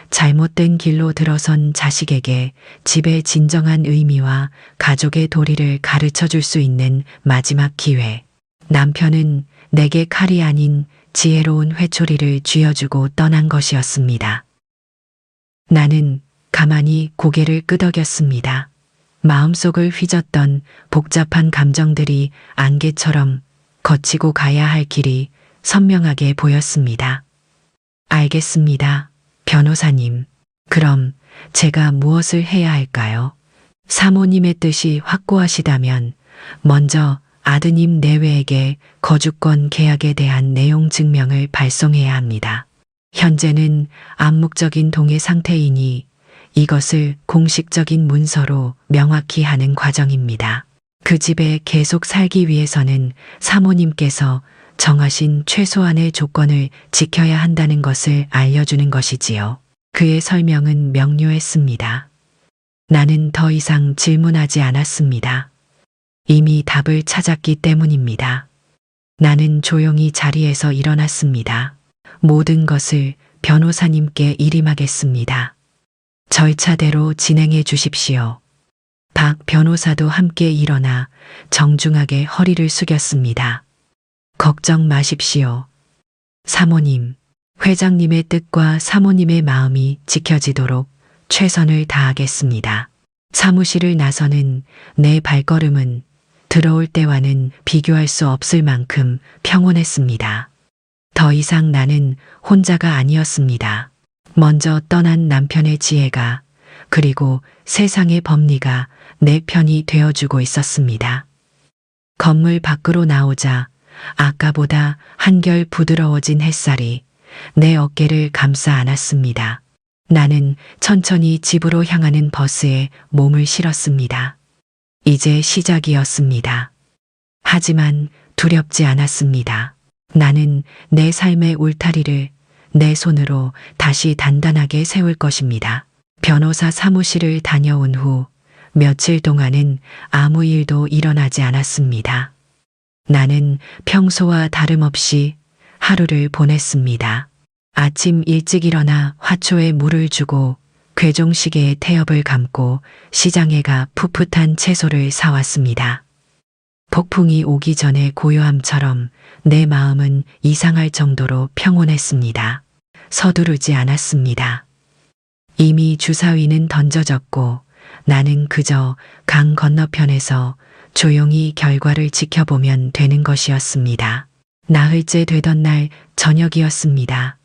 잘못된 길로 들어선 자식에게 집의 진정한 의미와 가족의 도리를 가르쳐 줄 수 있는 마지막 기회. 남편은 내게 칼이 아닌 지혜로운 회초리를 쥐어주고 떠난 것이었습니다. 나는 가만히 고개를 끄덕였습니다. 마음속을 휘젓던 복잡한 감정들이 안개처럼 거치고 가야 할 길이 선명하게 보였습니다. 알겠습니다, 변호사님. 그럼 제가 무엇을 해야 할까요? 사모님의 뜻이 확고하시다면 먼저 아드님 내외에게 거주권 계약에 대한 내용 증명을 발송해야 합니다. 현재는 암묵적인 동의 상태이니 이것을 공식적인 문서로 명확히 하는 과정입니다. 그 집에 계속 살기 위해서는 사모님께서 정하신 최소한의 조건을 지켜야 한다는 것을 알려주는 것이지요. 그의 설명은 명료했습니다. 나는 더 이상 질문하지 않았습니다. 이미 답을 찾았기 때문입니다. 나는 조용히 자리에서 일어났습니다. 모든 것을 변호사님께 일임하겠습니다. 절차대로 진행해 주십시오. 박 변호사도 함께 일어나 정중하게 허리를 숙였습니다. 걱정 마십시오. 사모님, 회장님의 뜻과 사모님의 마음이 지켜지도록 최선을 다하겠습니다. 사무실을 나서는 내 발걸음은 들어올 때와는 비교할 수 없을 만큼 평온했습니다. 더 이상 나는 혼자가 아니었습니다. 먼저 떠난 남편의 지혜가, 그리고 세상의 법리가 내 편이 되어주고 있었습니다. 건물 밖으로 나오자 아까보다 한결 부드러워진 햇살이 내 어깨를 감싸 안았습니다. 나는 천천히 집으로 향하는 버스에 몸을 실었습니다. 이제 시작이었습니다. 하지만 두렵지 않았습니다. 나는 내 삶의 울타리를 내 손으로 다시 단단하게 세울 것입니다. 변호사 사무실을 다녀온 후 며칠 동안은 아무 일도 일어나지 않았습니다. 나는 평소와 다름없이 하루를 보냈습니다. 아침 일찍 일어나 화초에 물을 주고 괴종시계에 태엽을 감고 시장에 가 풋풋한 채소를 사왔습니다. 폭풍이 오기 전에 고요함처럼 내 마음은 이상할 정도로 평온했습니다. 서두르지 않았습니다. 이미 주사위는 던져졌고 나는 그저 강 건너편에서 조용히 결과를 지켜보면 되는 것이었습니다. 나흘째 되던 날 저녁이었습니다.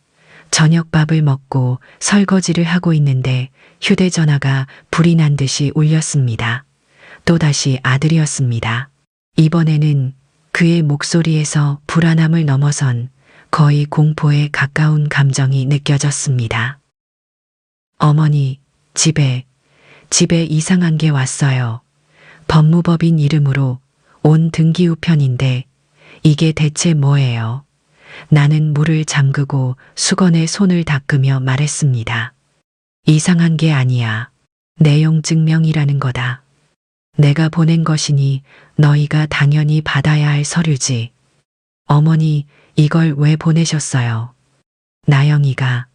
저녁밥을 먹고 설거지를 하고 있는데 휴대전화가 불이 난 듯이 울렸습니다. 또다시 아들이었습니다. 이번에는 그의 목소리에서 불안함을 넘어선 거의 공포에 가까운 감정이 느껴졌습니다. 어머니, 집에 이상한 게 왔어요. 법무법인 이름으로 온 등기우편인데 이게 대체 뭐예요? 나는 물을 잠그고 수건에 손을 닦으며 말했습니다. 이상한 게 아니야. 내용 증명이라는 거다. 내가 보낸 것이니 너희가 당연히 받아야 할 서류지. 어머니, 이걸 왜 보내셨어요? 나영이가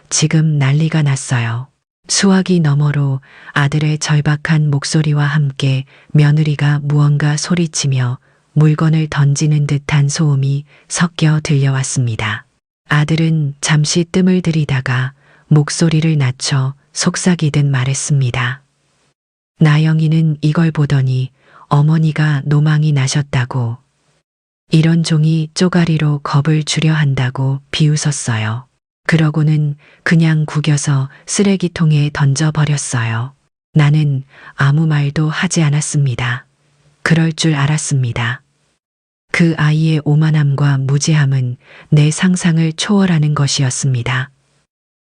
지금 난리가 났어요. 수화기 너머로 아들의 절박한 목소리와 함께 며느리가 무언가 소리치며 물건을 던지는 듯한 소음이 섞여 들려왔습니다. 아들은 잠시 뜸을 들이다가 목소리를 낮춰 속삭이듯 말했습니다. 나영이는 이걸 보더니 어머니가 노망이 나셨다고, 이런 종이 쪼가리로 겁을 주려 한다고 비웃었어요. 그러고는 그냥 구겨서 쓰레기통에 던져버렸어요. 나는 아무 말도 하지 않았습니다. 그럴 줄 알았습니다. 그 아이의 오만함과 무지함은 내 상상을 초월하는 것이었습니다.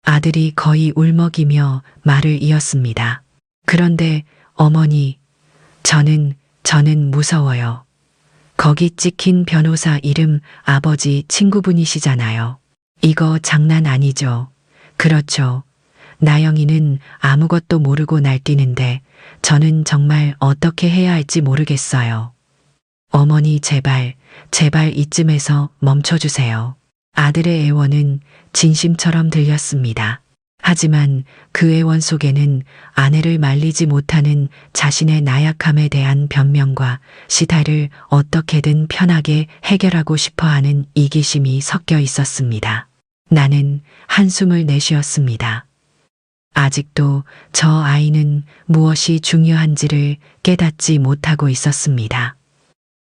아들이 거의 울먹이며 말을 이었습니다. 그런데 어머니, 저는 무서워요. 거기 찍힌 변호사 이름 아버지 친구분이시잖아요. 이거 장난 아니죠. 그렇죠. 나영이는 아무것도 모르고 날뛰는데 저는 정말 어떻게 해야 할지 모르겠어요. 어머니 제발 이쯤에서 멈춰주세요. 아들의 애원은 진심처럼 들렸습니다. 하지만 그 애원 속에는 아내를 말리지 못하는 자신의 나약함에 대한 변명과 시달을 어떻게든 편하게 해결하고 싶어하는 이기심이 섞여 있었습니다. 나는 한숨을 내쉬었습니다. 아직도 저 아이는 무엇이 중요한지를 깨닫지 못하고 있었습니다.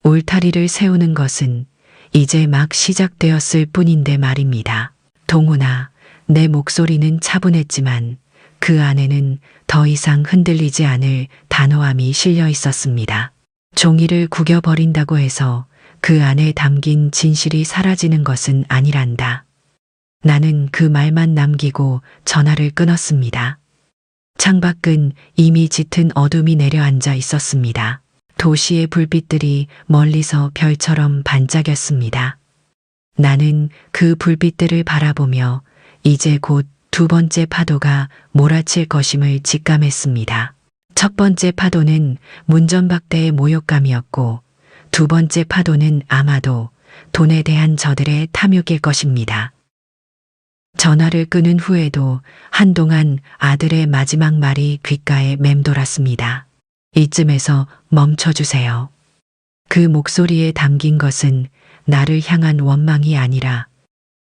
울타리를 세우는 것은 이제 막 시작되었을 뿐인데 말입니다. 동훈아, 내 목소리는 차분했지만 그 안에는 더 이상 흔들리지 않을 단호함이 실려 있었습니다. 종이를 구겨버린다고 해서 그 안에 담긴 진실이 사라지는 것은 아니란다. 나는 그 말만 남기고 전화를 끊었습니다. 창밖은 이미 짙은 어둠이 내려앉아 있었습니다. 도시의 불빛들이 멀리서 별처럼 반짝였습니다. 나는 그 불빛들을 바라보며 이제 곧 두 번째 파도가 몰아칠 것임을 직감했습니다. 첫 번째 파도는 문전박대의 모욕감이었고 두 번째 파도는 아마도 돈에 대한 저들의 탐욕일 것입니다. 전화를 끊은 후에도 한동안 아들의 마지막 말이 귓가에 맴돌았습니다. 이쯤에서 멈춰주세요. 그 목소리에 담긴 것은 나를 향한 원망이 아니라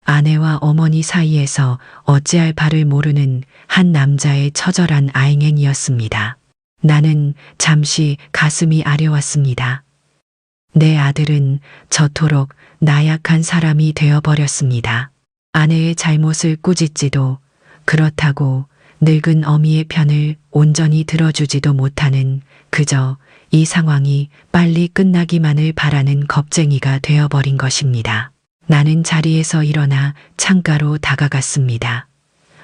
아내와 어머니 사이에서 어찌할 바를 모르는 한 남자의 처절한 아행행이었습니다. 나는 잠시 가슴이 아려왔습니다. 내 아들은 저토록 나약한 사람이 되어버렸습니다. 아내의 잘못을 꾸짖지도, 그렇다고 늙은 어미의 편을 온전히 들어주지도 못하는 그저 이 상황이 빨리 끝나기만을 바라는 겁쟁이가 되어버린 것입니다. 나는 자리에서 일어나 창가로 다가갔습니다.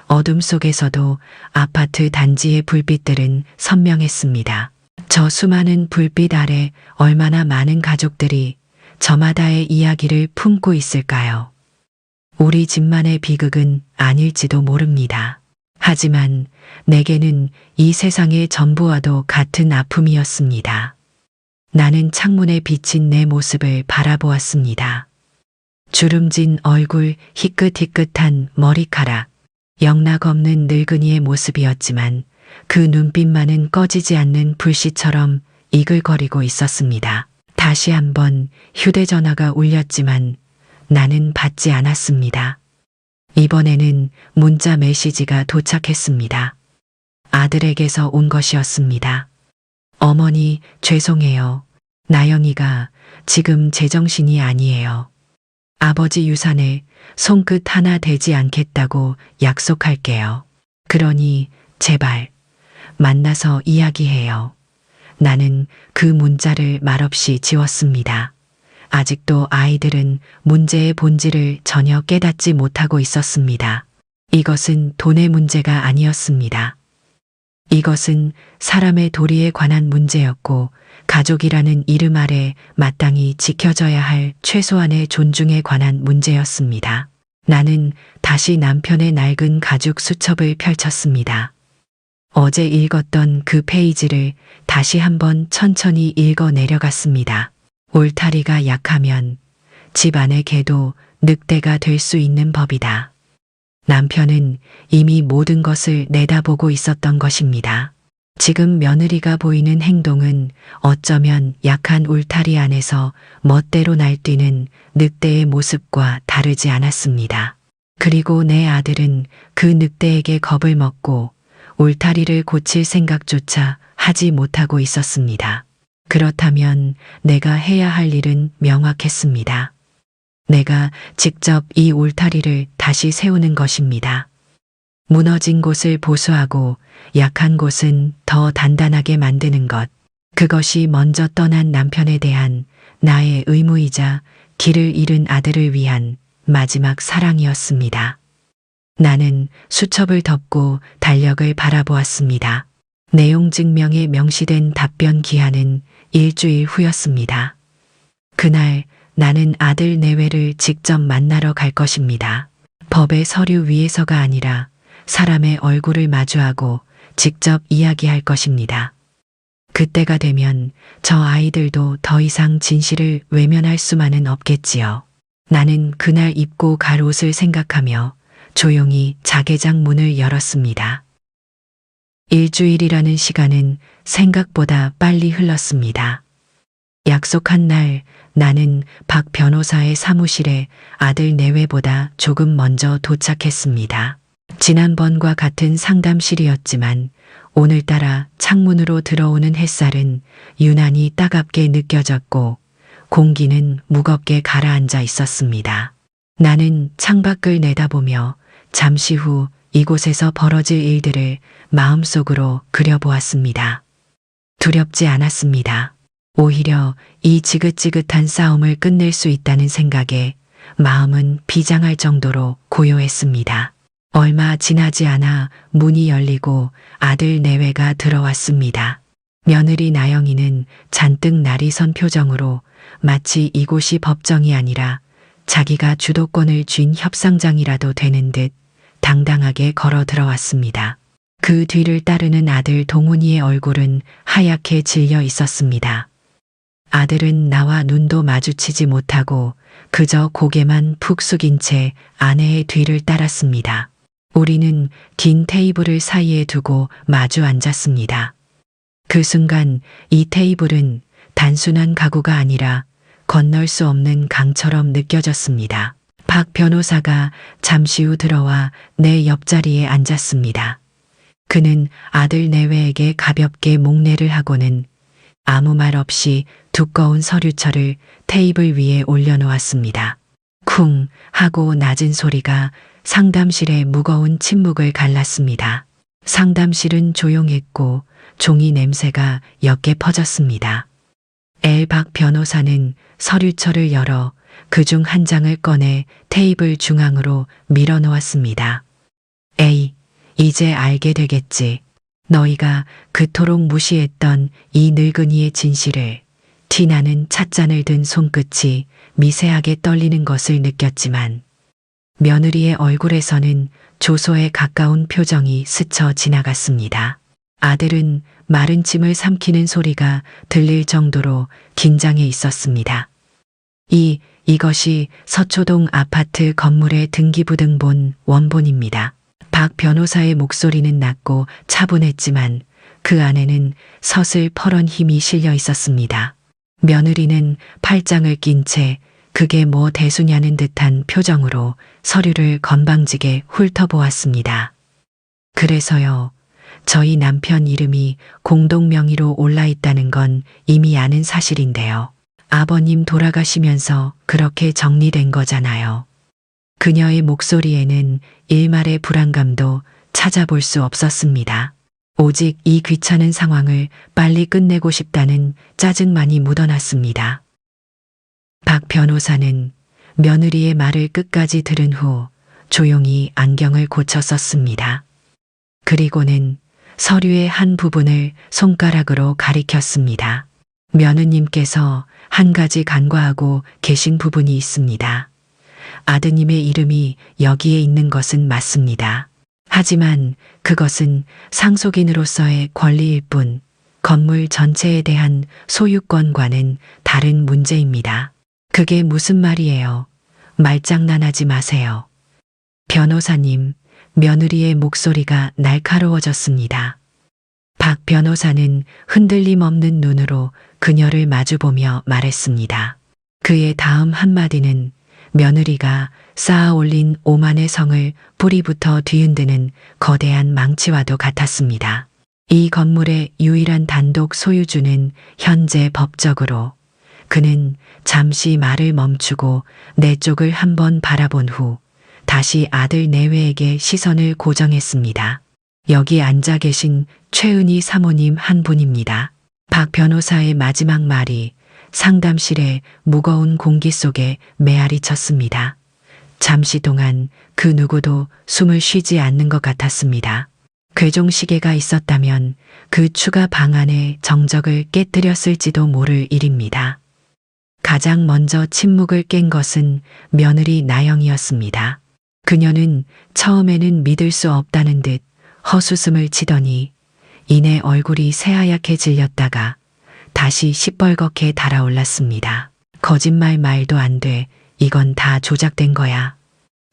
어둠 속에서도 아파트 단지의 불빛들은 선명했습니다. 저 수많은 불빛 아래 얼마나 많은 가족들이 저마다의 이야기를 품고 있을까요? 우리 집만의 비극은 아닐지도 모릅니다. 하지만 내게는 이 세상의 전부와도 같은 아픔이었습니다. 나는 창문에 비친 내 모습을 바라보았습니다. 주름진 얼굴, 희끗희끗한 머리카락, 영락 없는 늙은이의 모습이었지만 그 눈빛만은 꺼지지 않는 불씨처럼 이글거리고 있었습니다. 다시 한번 휴대전화가 울렸지만 나는 받지 않았습니다. 이번에는 문자 메시지가 도착했습니다. 아들에게서 온 것이었습니다. 어머니, 죄송해요. 나영이가 지금 제정신이 아니에요. 아버지 유산에 손끝 하나 대지 않겠다고 약속할게요. 그러니 제발 만나서 이야기해요. 나는 그 문자를 말없이 지웠습니다. 아직도 아이들은 문제의 본질을 전혀 깨닫지 못하고 있었습니다. 이것은 돈의 문제가 아니었습니다. 이것은 사람의 도리에 관한 문제였고 가족이라는 이름 아래 마땅히 지켜져야 할 최소한의 존중에 관한 문제였습니다. 나는 다시 남편의 낡은 가죽 수첩을 펼쳤습니다. 어제 읽었던 그 페이지를 다시 한번 천천히 읽어 내려갔습니다. 울타리가 약하면 집 안의 개도 늑대가 될 수 있는 법이다. 남편은 이미 모든 것을 내다보고 있었던 것입니다. 지금 며느리가 보이는 행동은 어쩌면 약한 울타리 안에서 멋대로 날뛰는 늑대의 모습과 다르지 않았습니다. 그리고 내 아들은 그 늑대에게 겁을 먹고 울타리를 고칠 생각조차 하지 못하고 있었습니다. 그렇다면 내가 해야 할 일은 명확했습니다. 내가 직접 이 울타리를 다시 세우는 것입니다. 무너진 곳을 보수하고 약한 곳은 더 단단하게 만드는 것. 그것이 먼저 떠난 남편에 대한 나의 의무이자 길을 잃은 아들을 위한 마지막 사랑이었습니다. 나는 수첩을 덮고 달력을 바라보았습니다. 내용 증명에 명시된 답변 기한은 일주일 후였습니다. 그날 나는 아들 내외를 직접 만나러 갈 것입니다. 법의 서류 위에서가 아니라 사람의 얼굴을 마주하고 직접 이야기할 것입니다. 그때가 되면 저 아이들도 더 이상 진실을 외면할 수만은 없겠지요. 나는 그날 입고 갈 옷을 생각하며 조용히 자개장 문을 열었습니다. 일주일이라는 시간은 생각보다 빨리 흘렀습니다. 약속한 날 나는 박 변호사의 사무실에 아들 내외보다 조금 먼저 도착했습니다. 지난번과 같은 상담실이었지만 오늘따라 창문으로 들어오는 햇살은 유난히 따갑게 느껴졌고 공기는 무겁게 가라앉아 있었습니다. 나는 창밖을 내다보며 잠시 후 이곳에서 벌어질 일들을 마음속으로 그려보았습니다. 두렵지 않았습니다. 오히려 이 지긋지긋한 싸움을 끝낼 수 있다는 생각에 마음은 비장할 정도로 고요했습니다. 얼마 지나지 않아 문이 열리고 아들 내외가 들어왔습니다. 며느리 나영이는 잔뜩 날이 선 표정으로 마치 이곳이 법정이 아니라 자기가 주도권을 쥔 협상장이라도 되는 듯 당당하게 걸어 들어왔습니다. 그 뒤를 따르는 아들 동훈이의 얼굴은 하얗게 질려 있었습니다. 아들은 나와 눈도 마주치지 못하고 그저 고개만 푹 숙인 채 아내의 뒤를 따랐습니다. 우리는 긴 테이블을 사이에 두고 마주 앉았습니다. 그 순간 이 테이블은 단순한 가구가 아니라 건널 수 없는 강처럼 느껴졌습니다. 박 변호사가 잠시 후 들어와 내 옆자리에 앉았습니다. 그는 아들 내외에게 가볍게 목례를 하고는 아무 말 없이 두꺼운 서류철을 테이블 위에 올려놓았습니다. 쿵 하고 낮은 소리가 상담실의 무거운 침묵을 갈랐습니다. 상담실은 조용했고 종이 냄새가 옅게 퍼졌습니다. 박 변호사는 서류철을 열어 그중 한 장을 꺼내 테이블 중앙으로 밀어놓았습니다. 에이, 이제 알게 되겠지. 너희가 그토록 무시했던 이 늙은이의 진실을. 티나는 찻잔을 든 손끝이 미세하게 떨리는 것을 느꼈지만 며느리의 얼굴에서는 조소에 가까운 표정이 스쳐 지나갔습니다. 아들은 마른 침을 삼키는 소리가 들릴 정도로 긴장해 있었습니다. 이것이 서초동 아파트 건물의 등기부등본 원본입니다. 박 변호사의 목소리는 낮고 차분했지만 그 안에는 서슬 퍼런 힘이 실려 있었습니다. 며느리는 팔짱을 낀 채 그게 뭐 대수냐는 듯한 표정으로 서류를 건방지게 훑어보았습니다. 그래서요, 저희 남편 이름이 공동명의로 올라 있다는 건 이미 아는 사실인데요. 아버님 돌아가시면서 그렇게 정리된 거잖아요. 그녀의 목소리에는 일말의 불안감도 찾아볼 수 없었습니다. 오직 이 귀찮은 상황을 빨리 끝내고 싶다는 짜증만이 묻어났습니다. 박 변호사는 며느리의 말을 끝까지 들은 후 조용히 안경을 고쳐 썼습니다. 그리고는 서류의 한 부분을 손가락으로 가리켰습니다. 며느님께서 한 가지 간과하고 계신 부분이 있습니다. 아드님의 이름이 여기에 있는 것은 맞습니다. 하지만 그것은 상속인으로서의 권리일 뿐 건물 전체에 대한 소유권과는 다른 문제입니다. 그게 무슨 말이에요? 말장난하지 마세요. 변호사님, 며느리의 목소리가 날카로워졌습니다. 박 변호사는 흔들림 없는 눈으로 그녀를 마주보며 말했습니다. 그의 다음 한마디는 며느리가 쌓아 올린 오만의 성을 뿌리부터 뒤흔드는 거대한 망치와도 같았습니다. 이 건물의 유일한 단독 소유주는 현재 법적으로 그는 잠시 말을 멈추고 내 쪽을 한번 바라본 후 다시 아들 내외에게 시선을 고정했습니다. 여기 앉아 계신 최은희 사모님 한 분입니다. 박 변호사의 마지막 말이 상담실의 무거운 공기 속에 메아리 쳤습니다. 잠시 동안 그 누구도 숨을 쉬지 않는 것 같았습니다. 괴종시계가 있었다면 그 추가 방안의 정적을 깨뜨렸을지도 모를 일입니다. 가장 먼저 침묵을 깬 것은 며느리 나영이었습니다. 그녀는 처음에는 믿을 수 없다는 듯 헛웃음을 치더니 이내 얼굴이 새하얗게 질렸다가 다시 시뻘겋게 달아올랐습니다. 거짓말 말도 안 돼. 이건 다 조작된 거야.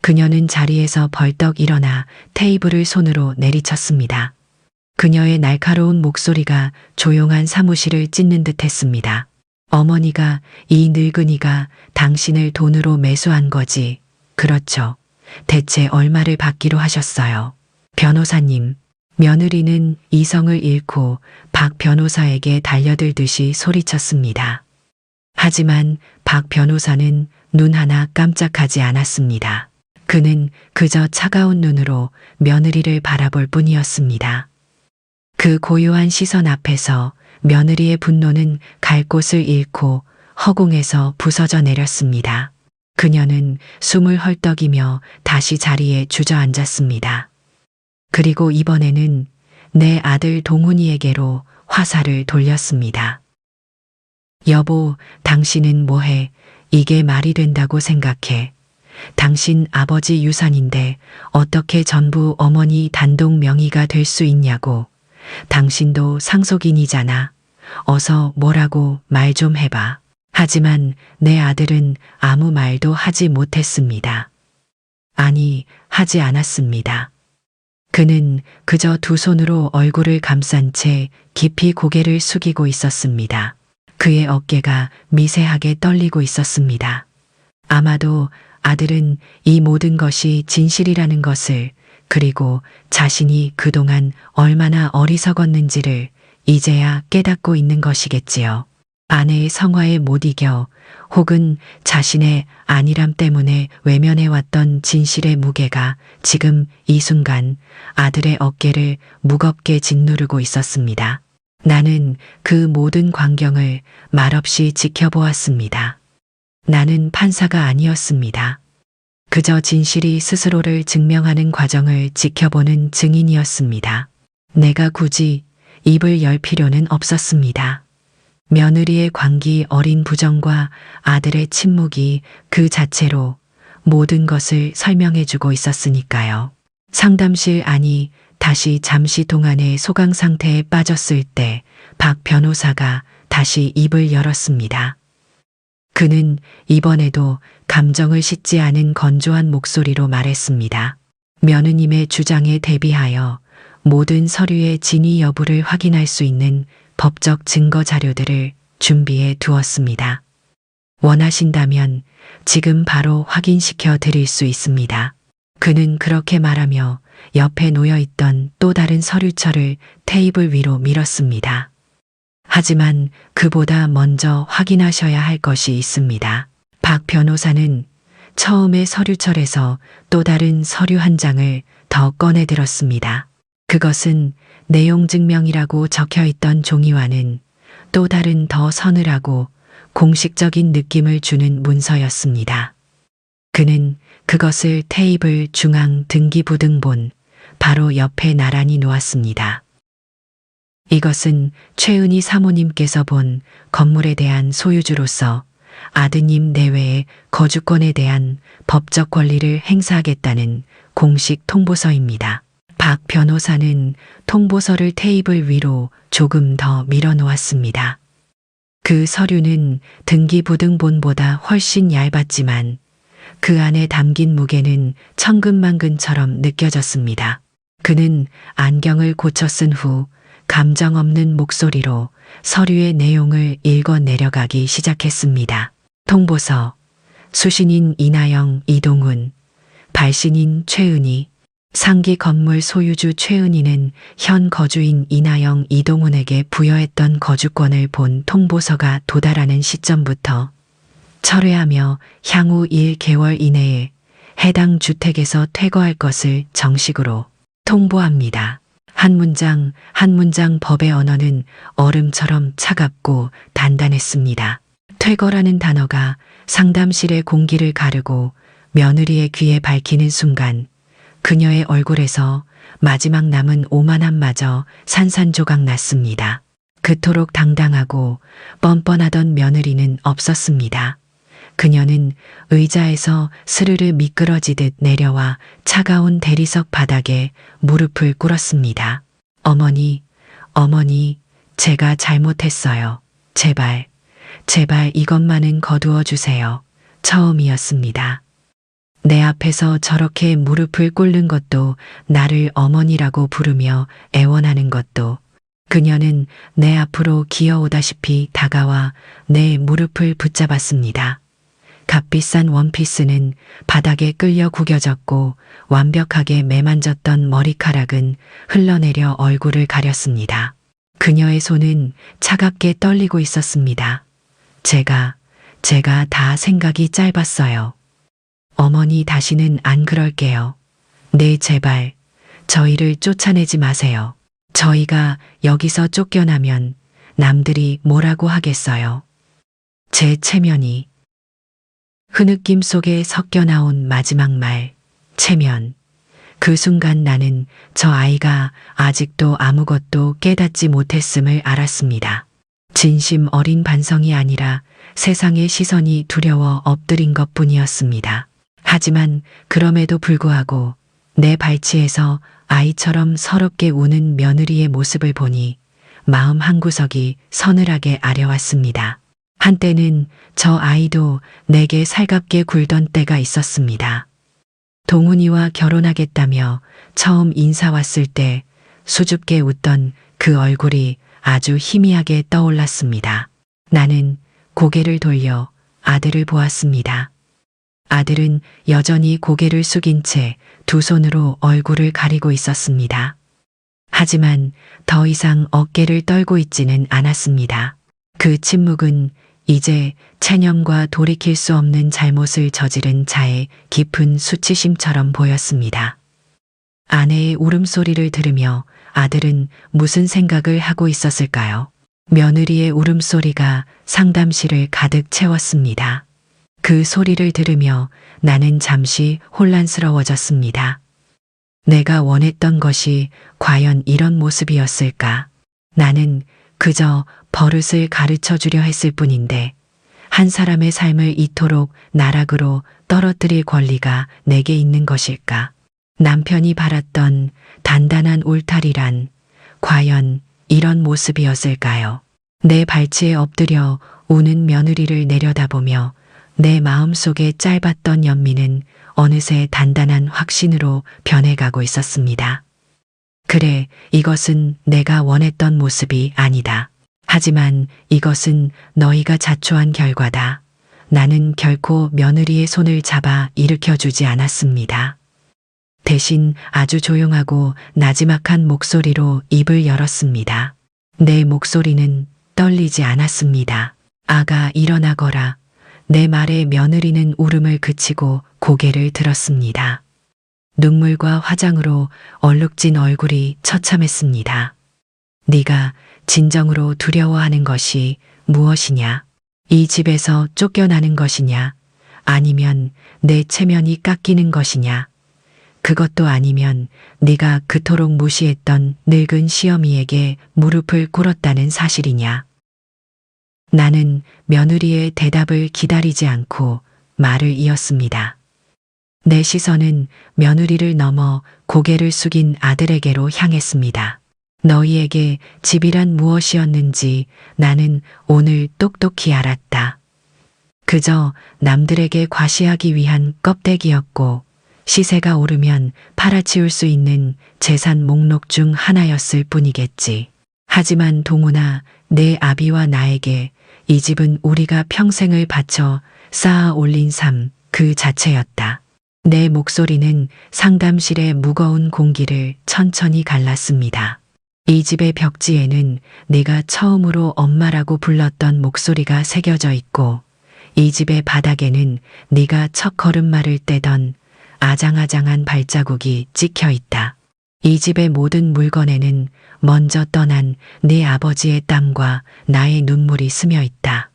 그녀는 자리에서 벌떡 일어나 테이블을 손으로 내리쳤습니다. 그녀의 날카로운 목소리가 조용한 사무실을 찢는 듯 했습니다. 어머니가 이 늙은이가 당신을 돈으로 매수한 거지. 그렇죠. 대체 얼마를 받기로 하셨어요? 변호사님. 며느리는 이성을 잃고 박 변호사에게 달려들듯이 소리쳤습니다. 하지만 박 변호사는 눈 하나 깜짝하지 않았습니다. 그는 그저 차가운 눈으로 며느리를 바라볼 뿐이었습니다. 그 고요한 시선 앞에서 며느리의 분노는 갈 곳을 잃고 허공에서 부서져 내렸습니다. 그녀는 숨을 헐떡이며 다시 자리에 주저앉았습니다. 그리고 이번에는 내 아들 동훈이에게로 화살을 돌렸습니다. 여보, 당신은 뭐해? 이게 말이 된다고 생각해. 당신 아버지 유산인데 어떻게 전부 어머니 단독 명의가 될 수 있냐고. 당신도 상속인이잖아. 어서 뭐라고 말 좀 해봐. 하지만 내 아들은 아무 말도 하지 못했습니다. 아니, 하지 않았습니다. 그는 그저 두 손으로 얼굴을 감싼 채 깊이 고개를 숙이고 있었습니다. 그의 어깨가 미세하게 떨리고 있었습니다. 아마도 아들은 이 모든 것이 진실이라는 것을, 그리고 자신이 그동안 얼마나 어리석었는지를 이제야 깨닫고 있는 것이겠지요. 아내의 성화에 못 이겨 혹은 자신의 안일함 때문에 외면해왔던 진실의 무게가 지금 이 순간 아들의 어깨를 무겁게 짓누르고 있었습니다. 나는 그 모든 광경을 말없이 지켜보았습니다. 나는 판사가 아니었습니다. 그저 진실이 스스로를 증명하는 과정을 지켜보는 증인이었습니다. 내가 굳이 입을 열 필요는 없었습니다. 며느리의 광기 어린 부정과 아들의 침묵이 그 자체로 모든 것을 설명해주고 있었으니까요. 상담실 안이 다시 잠시 동안의 소강 상태에 빠졌을 때 박 변호사가 다시 입을 열었습니다. 그는 이번에도 감정을 싣지 않은 건조한 목소리로 말했습니다. 며느님의 주장에 대비하여 모든 서류의 진위 여부를 확인할 수 있는 법적 증거 자료들을 준비해 두었습니다. 원하신다면 지금 바로 확인시켜 드릴 수 있습니다. 그는 그렇게 말하며 옆에 놓여있던 또 다른 서류철을 테이블 위로 밀었습니다. 하지만 그보다 먼저 확인하셔야 할 것이 있습니다. 박 변호사는 처음에 서류철에서 또 다른 서류 한 장을 더 꺼내 들었습니다. 그것은 내용 증명이라고 적혀 있던 종이와는 또 다른 더 서늘하고 공식적인 느낌을 주는 문서였습니다. 그는 그것을 테이블 중앙 등기부등본 바로 옆에 나란히 놓았습니다. 이것은 최은희 사모님께서 본 건물에 대한 소유주로서 아드님 내외의 거주권에 대한 법적 권리를 행사하겠다는 공식 통보서입니다. 박 변호사는 통보서를 테이블 위로 조금 더 밀어놓았습니다. 그 서류는 등기부등본보다 훨씬 얇았지만 그 안에 담긴 무게는 천근만근처럼 느껴졌습니다. 그는 안경을 고쳐 쓴 후 감정 없는 목소리로 서류의 내용을 읽어 내려가기 시작했습니다. 통보서, 수신인 이나영, 이동훈, 발신인 최은희, 상기 건물 소유주 최은희는 현 거주인 이나영, 이동훈에게 부여했던 거주권을 본 통보서가 도달하는 시점부터 철회하며 향후 1개월 이내에 해당 주택에서 퇴거할 것을 정식으로 통보합니다. 한 문장 한 문장 법의 언어는 얼음처럼 차갑고 단단했습니다. 퇴거라는 단어가 상담실의 공기를 가르고 며느리의 귀에 밝히는 순간 그녀의 얼굴에서 마지막 남은 오만함마저 산산조각 났습니다. 그토록 당당하고 뻔뻔하던 며느리는 없었습니다. 그녀는 의자에서 스르르 미끄러지듯 내려와 차가운 대리석 바닥에 무릎을 꿇었습니다. 어머니, 어머니, 제가 잘못했어요. 제발, 제발 이것만은 거두어 주세요. 처음이었습니다. 내 앞에서 저렇게 무릎을 꿇는 것도, 나를 어머니라고 부르며 애원하는 것도, 그녀는 내 앞으로 기어오다시피 다가와 내 무릎을 붙잡았습니다. 값비싼 원피스는 바닥에 끌려 구겨졌고 완벽하게 매만졌던 머리카락은 흘러내려 얼굴을 가렸습니다. 그녀의 손은 차갑게 떨리고 있었습니다. 제가 다 생각이 짧았어요. 어머니 다시는 안 그럴게요. 네, 제발 저희를 쫓아내지 마세요. 저희가 여기서 쫓겨나면 남들이 뭐라고 하겠어요. 제 체면이. 흐느낌 속에 섞여 나온 마지막 말, 체면. 그 순간 나는 저 아이가 아직도 아무것도 깨닫지 못했음을 알았습니다. 진심 어린 반성이 아니라 세상의 시선이 두려워 엎드린 것뿐이었습니다. 하지만 그럼에도 불구하고 내 발치에서 아이처럼 서럽게 우는 며느리의 모습을 보니 마음 한구석이 서늘하게 아려왔습니다. 한때는 저 아이도 내게 살갑게 굴던 때가 있었습니다. 동훈이와 결혼하겠다며 처음 인사 왔을 때 수줍게 웃던 그 얼굴이 아주 희미하게 떠올랐습니다. 나는 고개를 돌려 아들을 보았습니다. 아들은 여전히 고개를 숙인 채 두 손으로 얼굴을 가리고 있었습니다. 하지만 더 이상 어깨를 떨고 있지는 않았습니다. 그 침묵은 이제 체념과 돌이킬 수 없는 잘못을 저지른 자의 깊은 수치심처럼 보였습니다. 아내의 울음소리를 들으며 아들은 무슨 생각을 하고 있었을까요? 며느리의 울음소리가 상담실을 가득 채웠습니다. 그 소리를 들으며 나는 잠시 혼란스러워졌습니다. 내가 원했던 것이 과연 이런 모습이었을까? 나는 그저 버릇을 가르쳐 주려 했을 뿐인데 한 사람의 삶을 이토록 나락으로 떨어뜨릴 권리가 내게 있는 것일까? 남편이 바랐던 단단한 울타리란 과연 이런 모습이었을까요? 내 발치에 엎드려 우는 며느리를 내려다보며 내 마음속에 짧았던 연민은 어느새 단단한 확신으로 변해가고 있었습니다. 그래, 이것은 내가 원했던 모습이 아니다. 하지만 이것은 너희가 자초한 결과다. 나는 결코 며느리의 손을 잡아 일으켜주지 않았습니다. 대신 아주 조용하고 나지막한 목소리로 입을 열었습니다. 내 목소리는 떨리지 않았습니다. 아가, 일어나거라. 내 말에 며느리는 울음을 그치고 고개를 들었습니다. 눈물과 화장으로 얼룩진 얼굴이 처참했습니다. 네가 진정으로 두려워하는 것이 무엇이냐? 이 집에서 쫓겨나는 것이냐? 아니면 내 체면이 깎이는 것이냐? 그것도 아니면 네가 그토록 무시했던 늙은 시어미에게 무릎을 꿇었다는 사실이냐? 나는 며느리의 대답을 기다리지 않고 말을 이었습니다. 내 시선은 며느리를 넘어 고개를 숙인 아들에게로 향했습니다. 너희에게 집이란 무엇이었는지 나는 오늘 똑똑히 알았다. 그저 남들에게 과시하기 위한 껍데기였고 시세가 오르면 팔아치울 수 있는 재산 목록 중 하나였을 뿐이겠지. 하지만 동훈아, 내 아비와 나에게 이 집은 우리가 평생을 바쳐 쌓아 올린 삶 그 자체였다. 내 목소리는 상담실의 무거운 공기를 천천히 갈랐습니다. 이 집의 벽지에는 내가 처음으로 엄마라고 불렀던 목소리가 새겨져 있고, 이 집의 바닥에는 네가 첫 걸음마를 떼던 아장아장한 발자국이 찍혀 있다. 이 집의 모든 물건에는 먼저 떠난 내 아버지의 땀과 나의 눈물이 스며 있다.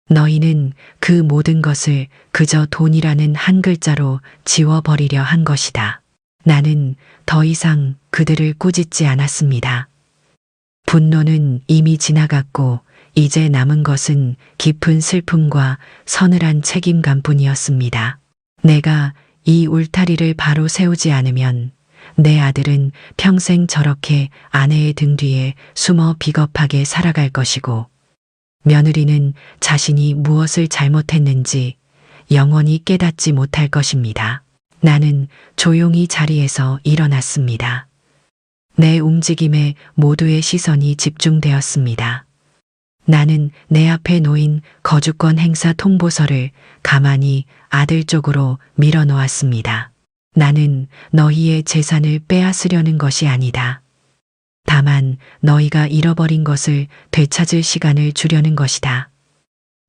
너희는 그 모든 것을 그저 돈이라는 한 글자로 지워버리려 한 것이다. 나는 더 이상 그들을 꾸짖지 않았습니다. 분노는 이미 지나갔고 이제 남은 것은 깊은 슬픔과 서늘한 책임감뿐이었습니다. 내가 이 울타리를 바로 세우지 않으면 내 아들은 평생 저렇게 아내의 등 뒤에 숨어 비겁하게 살아갈 것이고, 며느리는 자신이 무엇을 잘못했는지 영원히 깨닫지 못할 것입니다. 나는 조용히 자리에서 일어났습니다. 내 움직임에 모두의 시선이 집중되었습니다. 나는 내 앞에 놓인 거주권 행사 통보서를 가만히 아들 쪽으로 밀어놓았습니다. 나는 너희의 재산을 빼앗으려는 것이 아니다. 다만 너희가 잃어버린 것을 되찾을 시간을 주려는 것이다.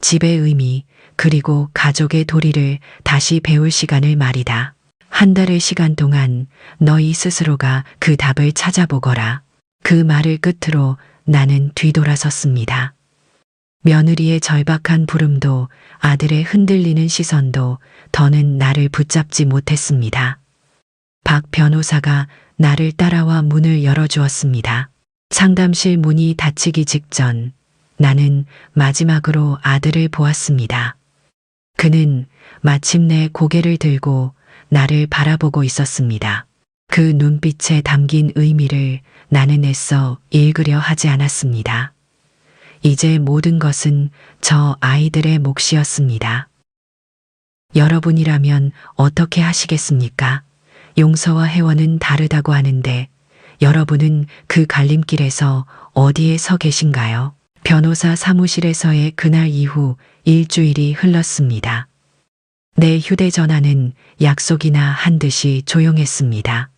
집의 의미, 그리고 가족의 도리를 다시 배울 시간을 말이다. 한 달의 시간 동안 너희 스스로가 그 답을 찾아보거라. 그 말을 끝으로 나는 뒤돌아섰습니다. 며느리의 절박한 부름도 아들의 흔들리는 시선도 더는 나를 붙잡지 못했습니다. 박 변호사가 나를 따라와 문을 열어주었습니다. 상담실 문이 닫히기 직전 나는 마지막으로 아들을 보았습니다. 그는 마침내 고개를 들고 나를 바라보고 있었습니다. 그 눈빛에 담긴 의미를 나는 애써 읽으려 하지 않았습니다. 이제 모든 것은 저 아이들의 몫이었습니다. 여러분이라면 어떻게 하시겠습니까? 용서와 해원은 다르다고 하는데 여러분은 그 갈림길에서 어디에 서 계신가요? 변호사 사무실에서의 그날 이후 일주일이 흘렀습니다. 내 휴대전화는 약속이나 한 듯이 조용했습니다.